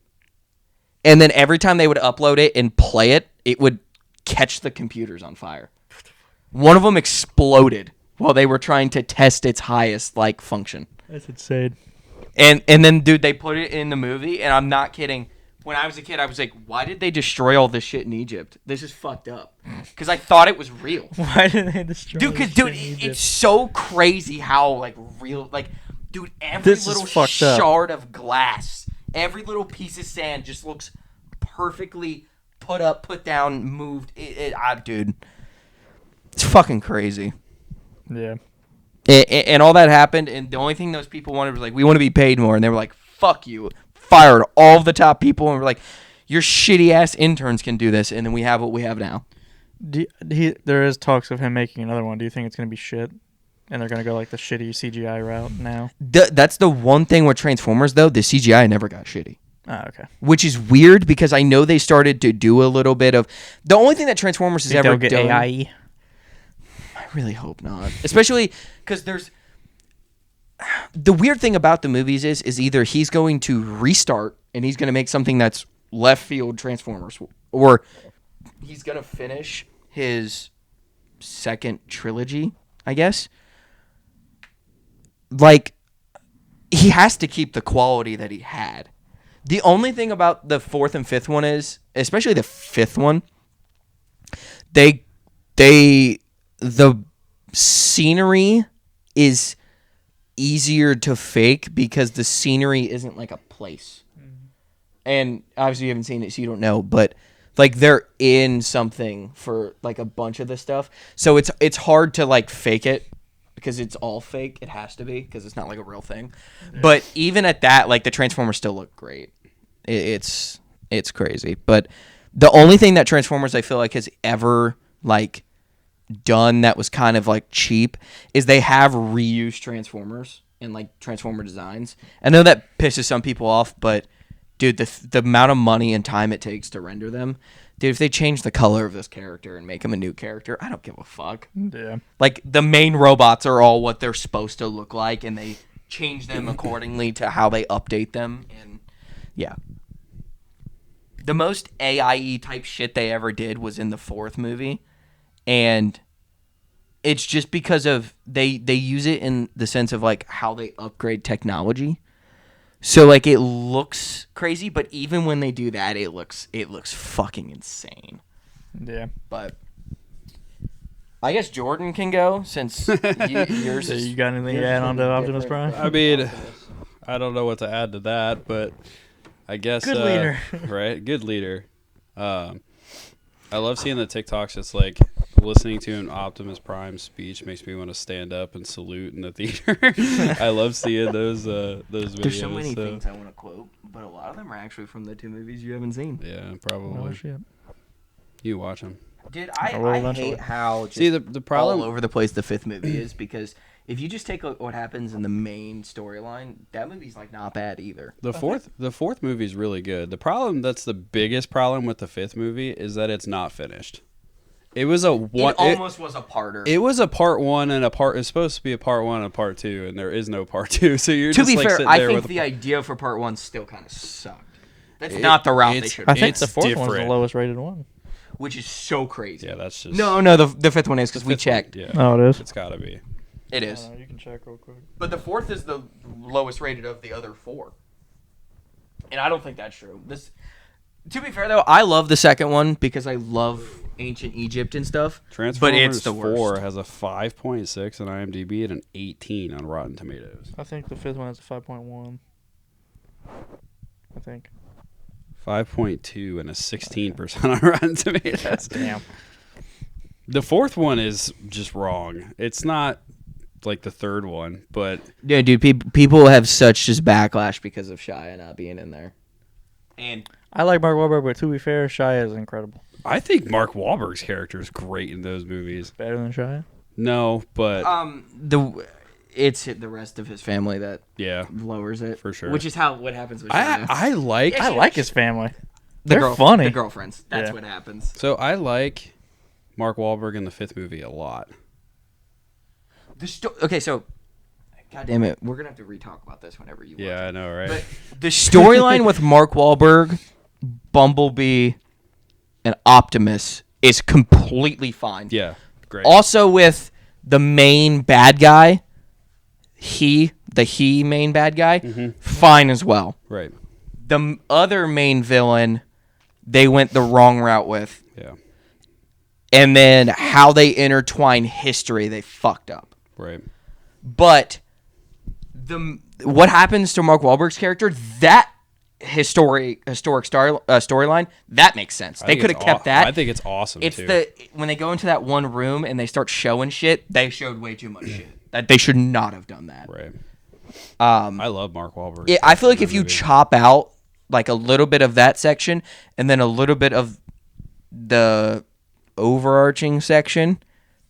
And then every time they would upload it and play it, it would catch the computers on fire. One of them exploded while they were trying to test its highest like function. That's insane. And then dude, they put it in the movie, and I'm not kidding. When I was a kid, I was like, why did they destroy all this shit in Egypt? This is fucked up. Because I thought it was real. Why did they destroy? Dude, because this dude, shit in Egypt? it's so crazy how like real, like, dude, every This is little fucked up. shard of glass, every little piece of sand just looks perfectly put up, put down, moved. Dude, it's fucking crazy. Yeah. And all that happened, and the only thing those people wanted was like, we want to be paid more, and they were like, fuck you, fired all of the top people, and we're like, your shitty ass interns can do this, and then we have what we have now. There is talks of him making another one. Do you think it's gonna be shit? And they're gonna go like the shitty CGI route now? That's the one thing with Transformers, though. The CGI never got shitty. Ah, okay. Which is weird because I know they started to do a little bit of... The only thing that Transformers has Think ever they'll get done... AIE? I really hope not. Especially because there's... The weird thing about the movies is either he's going to restart and he's going to make something that's left field Transformers, or he's going to finish his second trilogy, I guess. Like, he has to keep the quality that he had. The only thing about the fourth and fifth one is, especially the fifth one, the scenery is easier to fake because the scenery isn't like a place. And obviously you haven't seen it, so you don't know, but like they're in something for like a bunch of this stuff. So it's hard to like fake it because it's all fake. It has to be because it's not like a real thing. Yeah. But even at that, like the Transformers still look great. It's crazy. But the only thing that Transformers I feel like has ever like done that was kind of like cheap is they have reused Transformers and like Transformer designs. I know that pisses some people off, but dude, the amount of money and time it takes to render them, dude, if they change the color of this character and make him a new character, I don't give a fuck. Yeah. Like the main robots are all what they're supposed to look like, and they change them accordingly to how they update them. And yeah. The most AIE type shit they ever did was in the fourth movie. And it's just because of they use it in the sense of like how they upgrade technology. So like it looks crazy, but even when they do that, it looks fucking insane. Yeah. But I guess Jordan can go since yours. So you got anything to add on to Optimus Prime? I mean, I don't know what to add to that, but I guess Good leader. Right? Good leader. I love seeing the TikToks. It's like listening to an Optimus Prime speech makes me want to stand up and salute in the theater. I love seeing those videos. There's so many things I want to quote, but a lot of them are actually from the two movies you haven't seen. Yeah, probably. Oh shit. You watch them. Dude, I will I eventually. hate how just See, the problem. all over the place the fifth movie is, because if you just take a look at what happens in the main storyline, that movie's like not bad either. The fourth movie is really good. The problem that's the biggest problem with the fifth movie is that it's not finished. It was a one. It almost was a parter. It was a part one and a part. It's supposed to be a part one and a part two, and there is no part two. So you're to just be like fair, sitting I there think with the idea for part one still kind of sucked. That's not the route they should I have, think It's the fourth one's the different. lowest rated one. which is so crazy. Yeah, that's just No, the fifth one is because we fifth one, checked. Yeah, Oh, it is. It's got to be. It is. You can check real quick. But the fourth is the lowest rated of the other four. And I don't think that's true. To be fair though, I love the second one because I love ancient Egypt and stuff. Transformers but it's the 4 worst. has a 5.6 on IMDb and an 18 on Rotten Tomatoes. I think the fifth one has a 5.1. I think. 5.2 and a 16% on Rotten Tomatoes. Damn. The fourth one is just wrong. It's not like the third one, but Yeah, dude, people have such just backlash because of Shia not being in there. And I like Mark Wahlberg, but to be fair, Shia is incredible. I think Mark Wahlberg's character is great in those movies. Better than Shia. No, but it's the rest of his family that yeah, lowers it For sure. which is what happens with Shia. I like. I like his family. the They're funny. The girlfriends. That's Yeah. what happens. So I like Mark Wahlberg in the fifth movie a lot. Okay, so God damn it, we're gonna have to re-talk about this whenever you. Yeah, I know, right? But the storyline with Mark Wahlberg, Bumblebee, and Optimus is completely fine. Yeah, great. Also with the main bad guy, the main bad guy, fine as well. Right. The other main villain, they went the wrong route with. Yeah. And then how they intertwine history, they fucked up. Right. But what happens to Mark Wahlberg's character, that historic storyline, that makes sense. They could have kept that. I think it's awesome It's too. when they go into that one room and they start showing shit, they showed way too much shit. That they should not have done that. Right. I love Mark Wahlberg. I feel like in if that you movie. chop out like a little bit of that section and then a little bit of the overarching section,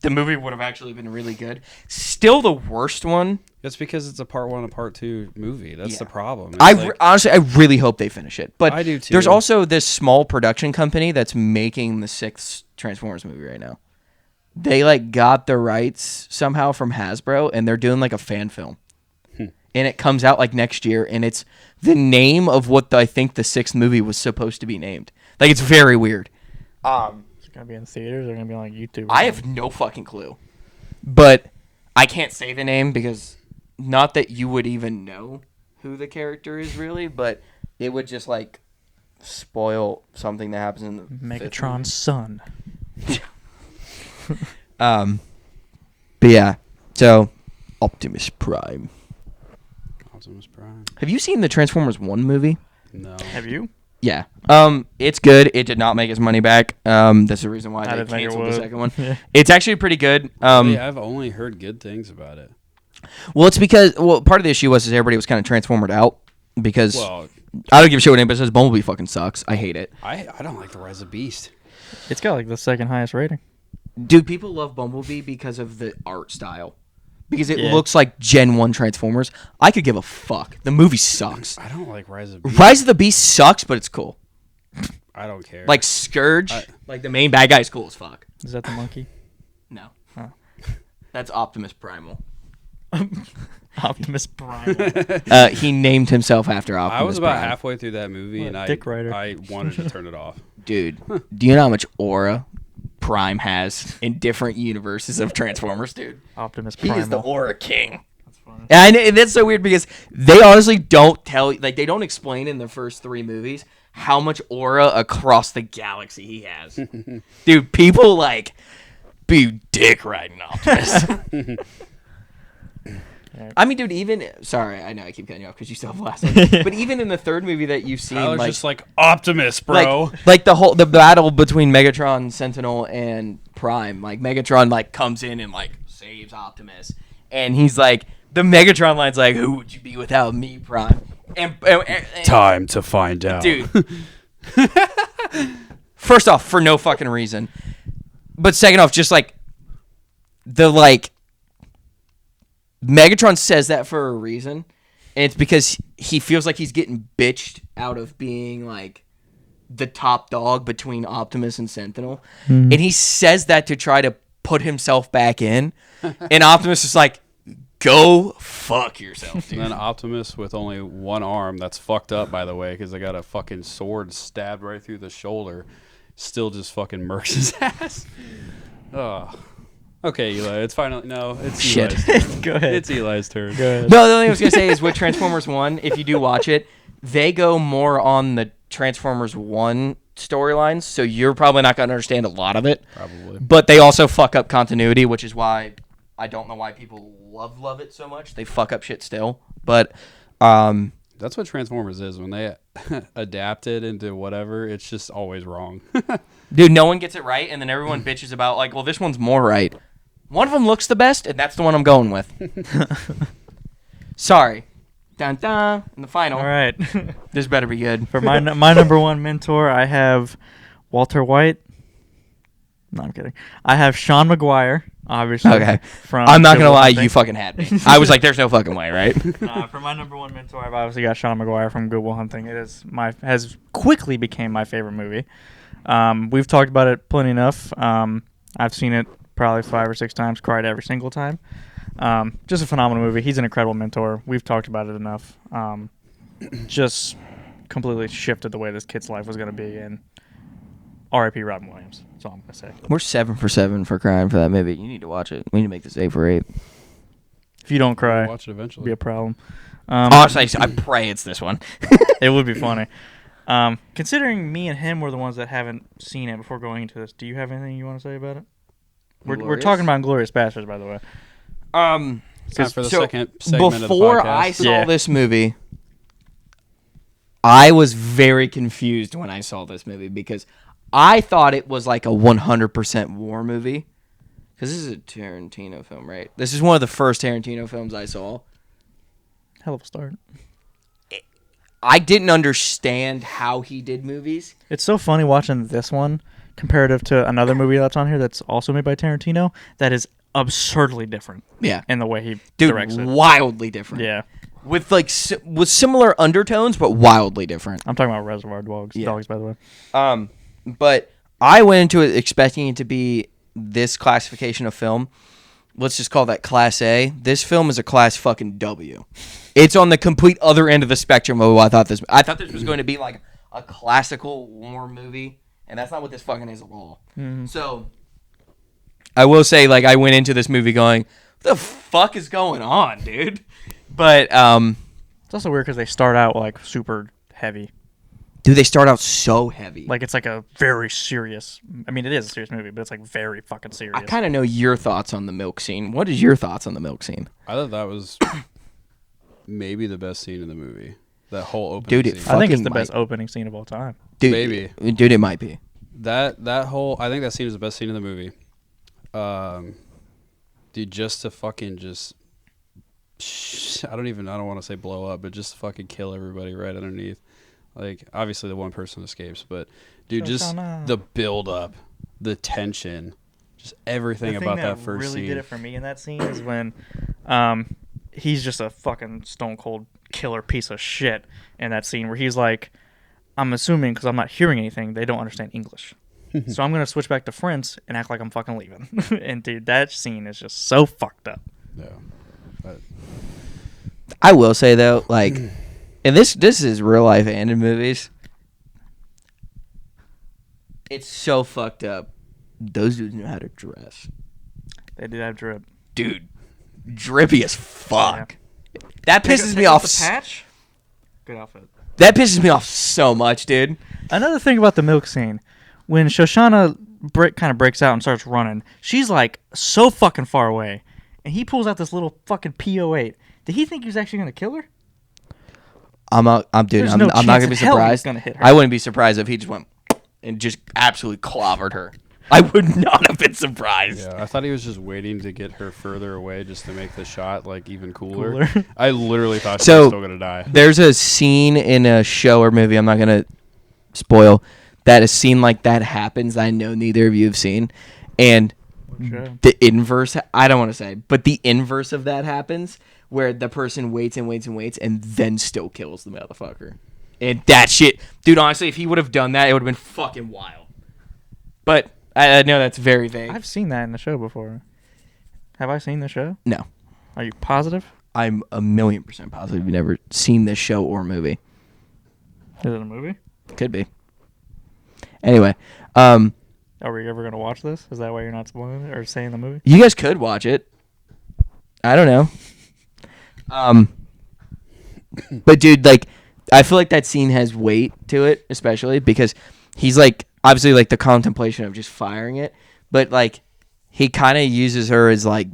the movie would have actually been really good. Still the worst one. It's because it's a part one and part two movie. That's the problem. It's Honestly, I really hope they finish it. But I do too. there's also this small production company that's making the sixth Transformers movie right now. They like got the rights somehow from Hasbro, and they're doing like a fan film. And it comes out like next year, and it's the name of what I think the sixth movie was supposed to be named. Like, it's very weird. It's gonna be in theaters or gonna be on like YouTube. I have no fucking clue. But I can't say the name because not that you would even know who the character is really, but it would just like spoil something that happens in the fifth Megatron's son. movie. But yeah, so Optimus Prime. Optimus Prime. Have you seen the Transformers 1 movie? No. Have you? Yeah. It's good. It did not make its money back. That's the reason why I they didn't think it canceled the would. second one. Yeah. It's actually pretty good. Really, I've only heard good things about it. Well, it's because part of the issue was everybody was kind of transformed out because Well, I don't give a shit what anybody says. Bumblebee fucking sucks. I hate it. I don't like the Rise of Beast. It's got like the second highest rating. Dude, people love Bumblebee because of the art style. Because it Yeah. looks like Gen 1 Transformers. I could give a fuck. The movie sucks. I don't like Rise of Beast. Rise of the Beast sucks, but it's cool. I don't care. Like Scourge, like the main bad guy is cool as fuck. Is that the monkey? No. Oh. That's Optimus Primal. Optimus Prime. He named himself after Optimus I was about Prime. halfway through that movie What and a dick rider. I wanted to turn it off. Dude, do you know how much aura Prime has in different universes of Transformers, dude? Optimus He Prime. is the aura king. That's funny. And I know, and that's so weird because they honestly don't they don't explain in the first three movies how much aura across the galaxy he has. Dude, people like be dick riding Optimus. I mean, dude, sorry, I know I keep cutting you off because you still have the last one. But even in the third movie that you've seen, I was like, just like, Optimus, bro. like the battle between Megatron, Sentinel, and Prime. Like Megatron like comes in and like saves Optimus, and he's like the Megatron line's like, "Who would you be without me, Prime?" And Time to find out. dude, first off, for no fucking reason, But second off, just like Megatron says that for a reason, and it's because he feels like he's getting bitched out of being like the top dog between Optimus and Sentinel, and he says that to try to put himself back in, and Optimus is like, "Go fuck yourself, dude." And then Optimus with only one arm, that's fucked up, by the way, because they got a fucking sword stabbed right through the shoulder, still just fucking murks his ass. Oh. Okay, Eli, it's finally... No, it's Shit. Eli's turn. Go ahead. It's Eli's turn. Go ahead. No, the only thing I was gonna say is with Transformers 1, if you do watch it, they go more on the Transformers 1 storylines, so you're probably not gonna understand a lot of it. Probably. But they also fuck up continuity, which is why I don't know why people love it so much. They fuck up shit still. But That's what Transformers is. When they adapt it into whatever, it's just always wrong. dude, no one gets it right, and then everyone bitches about like, well, this one's more right. One of them looks the best, and that's the one I'm going with. Sorry. Dun dun. In the final. All right. This better be good. For my number one mentor, I have Walter White. No, I'm kidding. I have Sean McGuire, obviously. Okay. From I'm not Good gonna Will lie, Hunting. you fucking had me. I was like, there's no fucking way, right? For my number one mentor, I've obviously got Sean McGuire from Good Will Hunting. It is has quickly became my favorite movie. We've talked about it plenty enough. I've seen it probably 5 or 6 times, cried every single time. Just a phenomenal movie. He's an incredible mentor. We've talked about it enough. Just completely shifted the way this kid's life was going to be. And R.I.P. Robin Williams. That's all I'm going to say. We're 7 for 7 for crying for that movie. You need to watch it. We need to make this 8 for 8. If you don't cry, Watch it it'll eventually. be a problem. Honestly, I pray it's this one. It would be funny. Considering me and him were the ones that haven't seen it before going into this, do you have anything you want to say about it? We're Glorious? talking about Glorious Bastards, by the way. Time for the So, second segment of the before podcast. I saw Yeah. this movie, I was very confused when I saw this movie because I thought it was like a 100% war movie. Because this is a Tarantino film, right? This is one of the first Tarantino films I saw. Hell of a start. I didn't understand how he did movies. It's so funny watching this one comparative to another movie that's on here that's also made by Tarantino that is absurdly different Yeah. in the way he Dude, directs it. wildly different. Yeah. With like with similar undertones, but wildly different. I'm talking about Reservoir Dogs, Yeah. by the way. But I went into it expecting it to be this classification of film. Let's just call that Class A. This film is a Class fucking W. It's on the complete other end of the spectrum of what I thought this. I thought this was going to be like a classical war movie, and that's not what this fucking is at all. So, I will say, like, I went into this movie going, "What the fuck is going on, dude?" But It's also weird because they start out like super heavy. dude, they start out so heavy. Like it's like a very serious. I mean, it is a serious movie, but it's like very fucking serious. I kind of know your thoughts on the milk scene. What is your thoughts on the milk scene? I thought that was maybe the best scene in the movie. That whole opening Dude, it scene. I think it's fucking the best might- opening scene of all time. Dude, Maybe. Dude, it might be. That whole, I think that scene is the best scene in the movie. Dude, just to fucking I don't want to say blow up, but just to fucking kill everybody right underneath. Like, obviously the one person escapes, but dude, just the build up, the tension, just everything The thing about that first really scene. did it for me in that scene is when he's just a fucking stone cold killer piece of shit in that scene where he's like, I'm assuming because I'm not hearing anything, they don't understand English. So I'm going to switch back to French and act like I'm fucking leaving. And dude, that scene is just so fucked up. Yeah. But I will say though, like, and this is real life and in movies. It's so fucked up. Those dudes know how to dress, They did have drip. dude. Drippy as fuck. Yeah. That pisses me off. The patch? Good outfit. That pisses me off so much, dude. Another thing about the milk scene, when Shoshana kind of breaks out and starts running, she's like so fucking far away, and he pulls out this little fucking P08. Did he think he was actually gonna kill her? I'm not There's gonna no be chance in hell he's surprised. gonna hit her. I wouldn't be surprised if he just went and just absolutely clobbered her. I would not have been surprised. yeah, I thought he was just waiting to get her further away just to make the shot like even cooler. Cooler. I literally thought she So- was still gonna die. There's a scene in a show or movie, I'm not going to spoil, that a scene like that happens that I know neither of you have seen. and Sure. the inverse. I don't want to say, but the inverse of that happens where the person waits and waits and waits and then still kills the motherfucker. And that shit, dude. Honestly, if he would have done that, it would have been fucking wild. But I know that's very vague. I've seen that in the show before. Have I seen the show? No, Are you positive? I'm 1,000,000% positive you've never seen this show or movie. Is it a movie? Could be. Anyway, Are we ever gonna watch this? Is that why you're not spoiling it or saying the movie? you guys could watch it. I don't know. But dude, like, I feel like that scene has weight to it, especially because he's like, obviously, like the contemplation of just firing it, but like, he kind of uses her as like,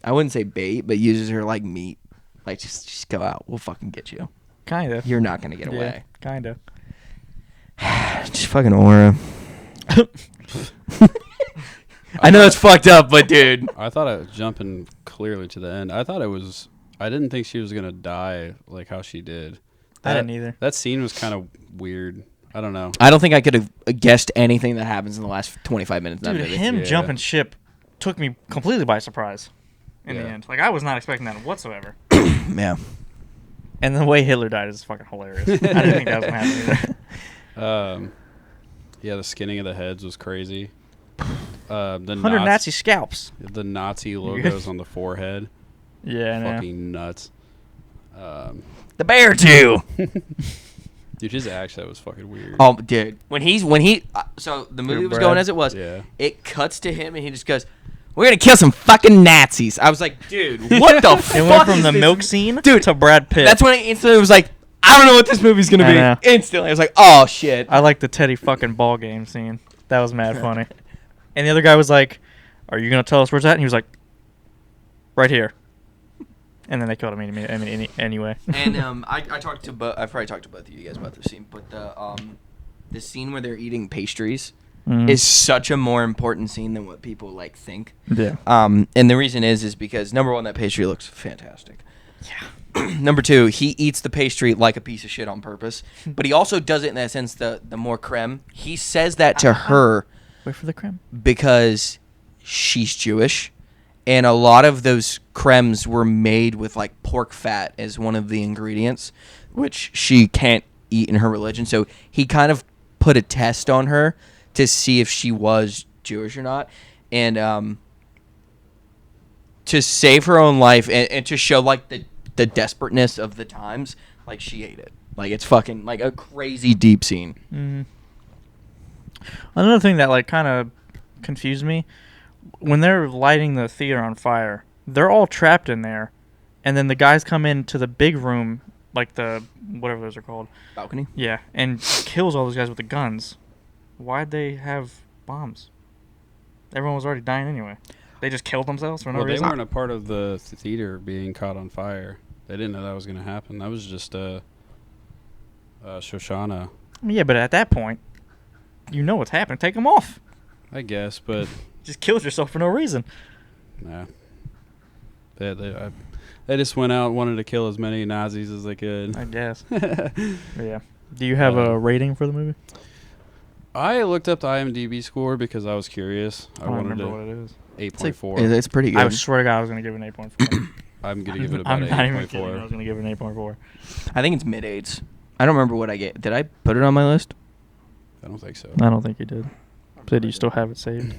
I wouldn't say bait, but uses her like meat. Like, just go out. We'll fucking get you. Kinda. You're not gonna get Yeah, away. kinda. Just fucking aura. I know it's fucked up, but dude. I thought I was jumping clearly to the end. I didn't think she was gonna die like how she did. I didn't either. That scene was kind of weird. I don't know. I don't think I could have guessed anything that happens in the last 25 minutes of that Dude, movie. him Yeah. jumping ship took me completely by surprise. In the Yeah. end, like I was not expecting that whatsoever. Yeah. And the way Hitler died is fucking hilarious. I didn't think that was gonna happen either. Yeah, the skinning of the heads was crazy. The 100 Nazi scalps. the Nazi logos on the forehead, Yeah, I know. fucking nuts. The bear too. Dude, his accent was fucking weird. Oh, dude. When he so the movie Dude, was Brad. going as it was. Yeah. It cuts to him and he just goes, "We're gonna kill some fucking Nazis." I was like, dude, what the fuck? It went from is the this? milk scene Dude, to Brad Pitt. That's when I instantly was like, I don't know what this movie's gonna I know. be. Instantly, I was like, oh shit. I like the Teddy fucking ball game scene. That was mad funny. And the other guy was like, "Are you gonna tell us where's that?" And he was like, "Right here." And then they killed him anyway. And I talked to I probably talked to both of you guys about this scene, but the scene where they're eating pastries Mhm. is such a more important scene than what people like think. Yeah. And the reason is because number one, that pastry looks fantastic. Yeah. Number two, he eats the pastry like a piece of shit on purpose, but he also does it in that sense. The more creme, he says that to her Wait for the creme. because she's Jewish, and a lot of those cremes were made with like pork fat as one of the ingredients, which she can't eat in her religion. So he kind of put a test on her to see if she was Jewish or not, and to save her own life and to show like the desperateness of the times, like she ate it. Like it's fucking like a crazy deep scene. Mm-hmm. Another thing that like kind of confused me, when they're lighting the theater on fire, they're all trapped in there, and then the guys come into the big room, like the whatever those are called. Balcony. Yeah, and kills all those guys with the guns. Why'd they have bombs? Everyone was already dying anyway. They just killed themselves for no Well, they reason. weren't a part of the theater being caught on fire. They didn't know that was going to happen. That was just Shoshana, Yeah, but at that point, you know what's happening. Take them off. I guess, but Just killed yourself for no reason. nah. They just went out and wanted to kill as many Nazis as they could. I guess. But yeah. Do you have a rating for the movie? I looked up the IMDb score because I was curious. I I don't wanted remember what to it is. 8.4. It's pretty good. I swear to God, I was going to give it an 8.4. I'm going to give it about I'm an not even kidding. I 8.4. was going to give it an 8.4. I think it's mid eights. I don't remember what I get. Did I put it on my list? I don't think so. I don't think you did. Did you still have it saved?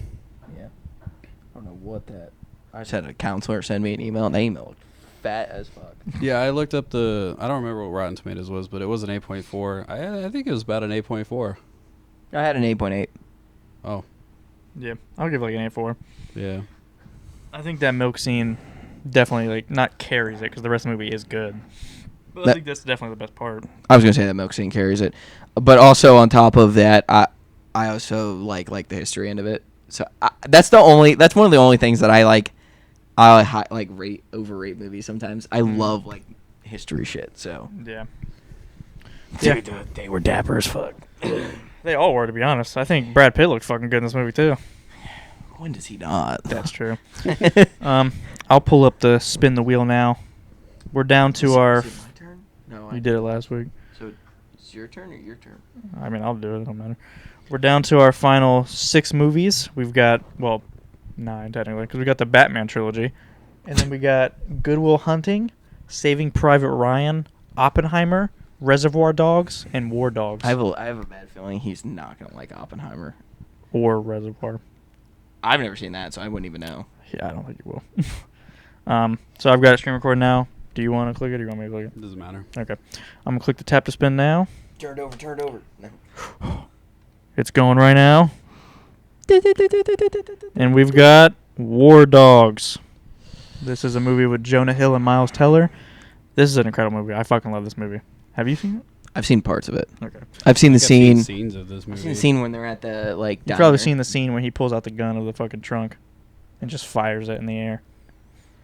Yeah. I don't know what that. I just had a counselor send me an email, and the email looked fat as fuck. Yeah, I looked up I don't remember what Rotten Tomatoes was, but it was an 8.4. I think it was about an 8.4. I had an 8.8. Oh, Yeah. I'll give it like an 8.4. yeah. I think that milk scene definitely, like, not carries it because the rest of the movie is good. But I That- think that's definitely the best part. I was gonna say that milk scene carries it, but also on top of that, I also like the history end of it. So that's one of the only things that I like. I like overrate movies sometimes. I love like history shit. So Yeah. dude, they were dapper as fuck. They all were, to be honest. I think Brad Pitt looked fucking good in this movie, too. When does he not? That's true. I'll pull up the spin the wheel now. We're down to our... Is it my turn? No, You did it last week. So it's your turn or your turn? I mean, I'll do it. It don't matter. We're down to our final 6 movies. We've got, well, 9 technically, because we got the Batman trilogy, and then we got Good Will Hunting, Saving Private Ryan, Oppenheimer, Reservoir Dogs, and War Dogs. I have a bad feeling he's not gonna like Oppenheimer. Or Reservoir. I've never seen that, so I wouldn't even know. Yeah, I don't think you will. So I've got a screen record now. Do you want to click it or do you want me to click it? Doesn't matter. Okay. I'm going to click the tap to spin now. Turn it over. No. It's going right now. And we've got War Dogs. This is a movie with Jonah Hill and Miles Teller. This is an incredible movie. I fucking love this movie. Have you seen it? I've seen parts of it. Okay. I've seen the I've seen scene. scenes of this I've movie. seen the scene when they're at the like. You've diner. probably seen the scene when he pulls out the gun of the fucking trunk and just fires it in the air.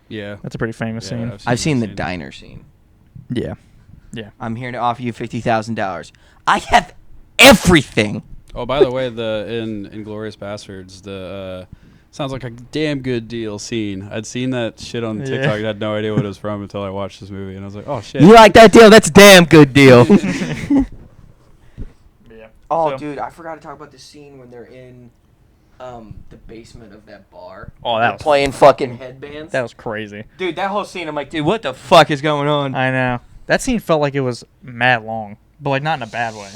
Yeah. That's a pretty famous scene. I've seen that the diner scene. Yeah. Yeah. I'm here to offer you $50,000. I have everything. Oh, by the way, in Inglourious Bastards, the sounds like a damn good deal scene. I'd seen that shit on TikTok and had no idea what it was from until I watched this movie, and I was like, oh shit. You like that deal? That's a damn good deal. Yeah. Oh, So- dude, I forgot to talk about the scene when they're in the basement of that bar. Oh, that They're was playing fucking headbands. that was crazy. Dude, that whole scene, I'm like, dude, what the fuck is going on? I know. That scene felt like it was mad long, but like not in a bad way.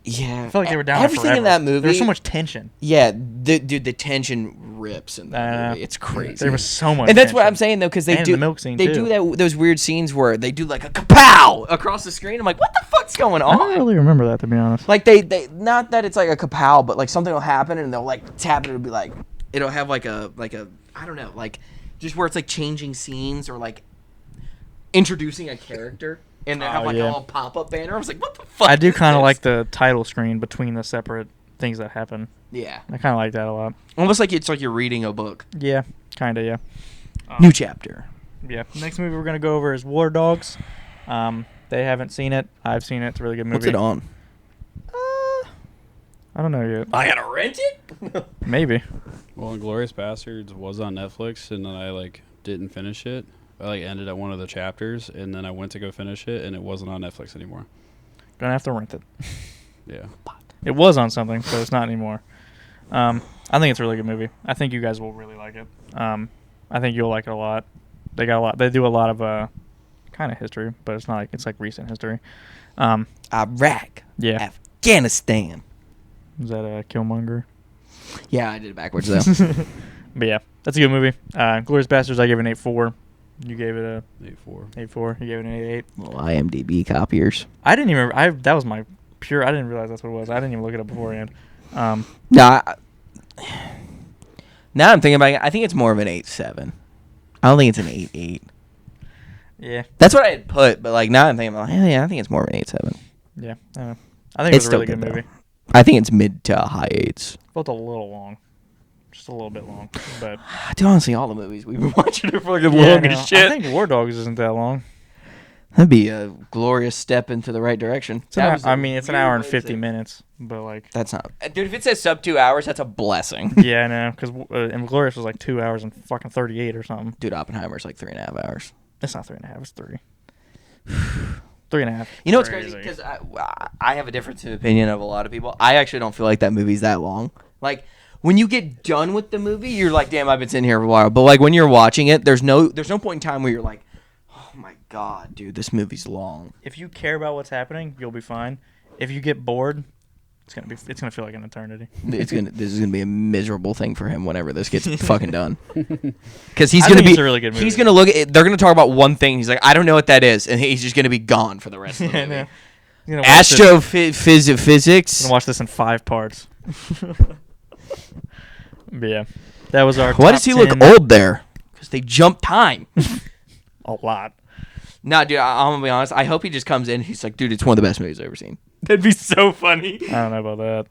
Yeah, I felt like they were down there everything in forever. that movie. There was so much tension. Yeah, dude, the tension rips in that movie. It's crazy. There was so much. And that's what tension. I'm saying though, because they And do the milk scene, they too. do those weird scenes where they do like a kapow across the screen. I'm like, what the fuck's going I on? don't really remember that, to be honest. Like they not that it's like a kapow, but like something will happen and they'll like tap it. It'll be like it'll have like a I don't know, like just where it's like changing scenes or like introducing a character and they have Oh, like yeah. a little pop up banner. I was like, what the fuck? I do is kind of this? like the title screen between the separate things that happen. Yeah, I kind of like that a lot. almost like it's like you're reading a book. Yeah, kind of. Yeah. New chapter. Yeah. Next movie we're gonna go over is War Dogs. They haven't seen it. I've seen it. It's a really good movie. What's it on? I don't know yet. I gotta rent it. Maybe. Well, Inglourious Bastards was on Netflix, and then I like didn't finish it. I like ended at one of the chapters, and then I went to go finish it, and it wasn't on Netflix anymore. Gonna have to rent it. Yeah. It was on something, but it's not anymore. I think it's a really good movie. I think you guys will really like it. I think you'll like it a lot. They got a lot. They do a lot of kind of history, but it's not like it's like recent history. Iraq. Yeah. Afghanistan. Is that Killmonger? Yeah, I did it backwards though. But yeah, that's a good movie. Glorious Bastards, I gave it an 8.4. You gave it a 8-4. 8.4. You gave it an 8.8. Little IMDb copiers. I didn't even. That was my pure. I didn't realize that's what it was. I didn't even look it up beforehand. No, now I'm thinking about it. I think it's more of an 8.7. I don't think it's an 8.8. Yeah. That's what I had put, but like now I'm thinking about, yeah, I think it's more of an 8.7. Yeah. I don't know. I think it was a really good though. movie. I think it's mid to high 8s. Felt a little long. Just a little bit long. But Dude, honestly, all the movies we've been watching are fucking yeah, long no, as shit. I think War Dogs isn't that long. That'd be a glorious step into the right direction. It's an hour and 50 minutes, but like, That's not. Dude, if it says sub 2 hours, that's a blessing. yeah, I know, because Inglourious was like 2 hours and fucking 38 or something. Dude, Oppenheimer's like 3.5 hours. It's not 3.5, it's 3. 3.5. You know what's crazy? Because I have a difference of opinion of a lot of people. I actually don't feel like that movie's that long. Like, when you get done with the movie, you're like, damn, I've been sitting here for a while. But like when you're watching it, there's no point in time where you're like, oh my god, dude, this movie's long. If you care about what's happening, you'll be fine. If you get bored, it's gonna feel like an eternity. This is gonna be a miserable thing for him whenever this gets fucking done. Because he's I gonna think be it's a really good movie. He's gonna look at it, they're gonna talk about one thing. He's like, I don't know what that is, and he's just gonna be gone for the rest of the Yeah, I movie. know. You're gonna watch this- Astrophysics. gonna watch this in 5 parts. But yeah, that was our. Why top does he look 10. old there? Because they jump time. A lot. Nah, dude, I'm gonna be honest. I hope he just comes in. He's like, dude, it's one of the best movies I've ever seen. That'd be so funny. I don't know about that.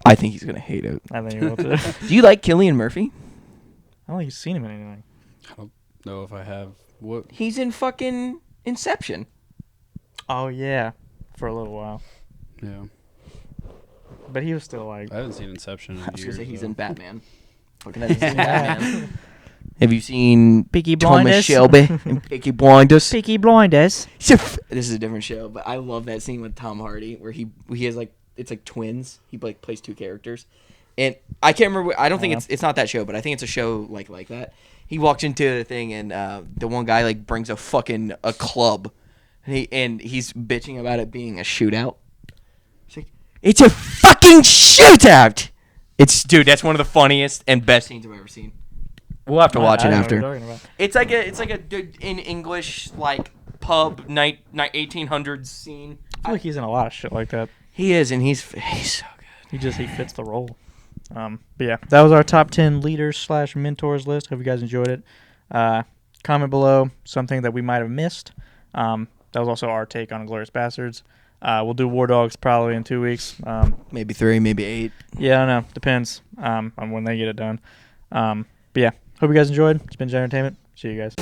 I think he's gonna hate it. I think you will too. Do you like Cillian Murphy? I don't think you've seen him in anything. I don't know if I have. What? He's in fucking Inception. Oh yeah, for a little while, Yeah. but he was still like. I haven't seen Inception in I was years. gonna say he's though. in Batman. Fucking hasn't seen Batman. Have you seen Peaky Thomas Blinders. Shelby in Peaky Blinders? Peaky Blinders. This is a different show, but I love that scene with Tom Hardy where he has like it's like twins. He like plays 2 characters, and I can't remember. I don't think know. it's not that show, but I think it's a show like that. He walks into the thing, and the one guy like brings a club, and he's bitching about it being a shootout. He's like, it's a fucking shootout. Dude, that's one of the funniest and best scenes I've ever seen. We'll have to watch I it don't know after. what you're talking about. It's like a in English like pub 1800s scene. I feel like he's in a lot of shit like that. He is, and he's so good. He fits the role. But yeah, that was our top 10 leaders / mentors list. Hope you guys enjoyed it. Comment below something that we might have missed. That was also our take on Inglourious Bastards. We'll do War Dogs probably in 2 weeks. Maybe 3, maybe 8. Yeah, I don't know. Depends on when they get it done. But yeah, hope you guys enjoyed. It's been Entertainment. See you guys.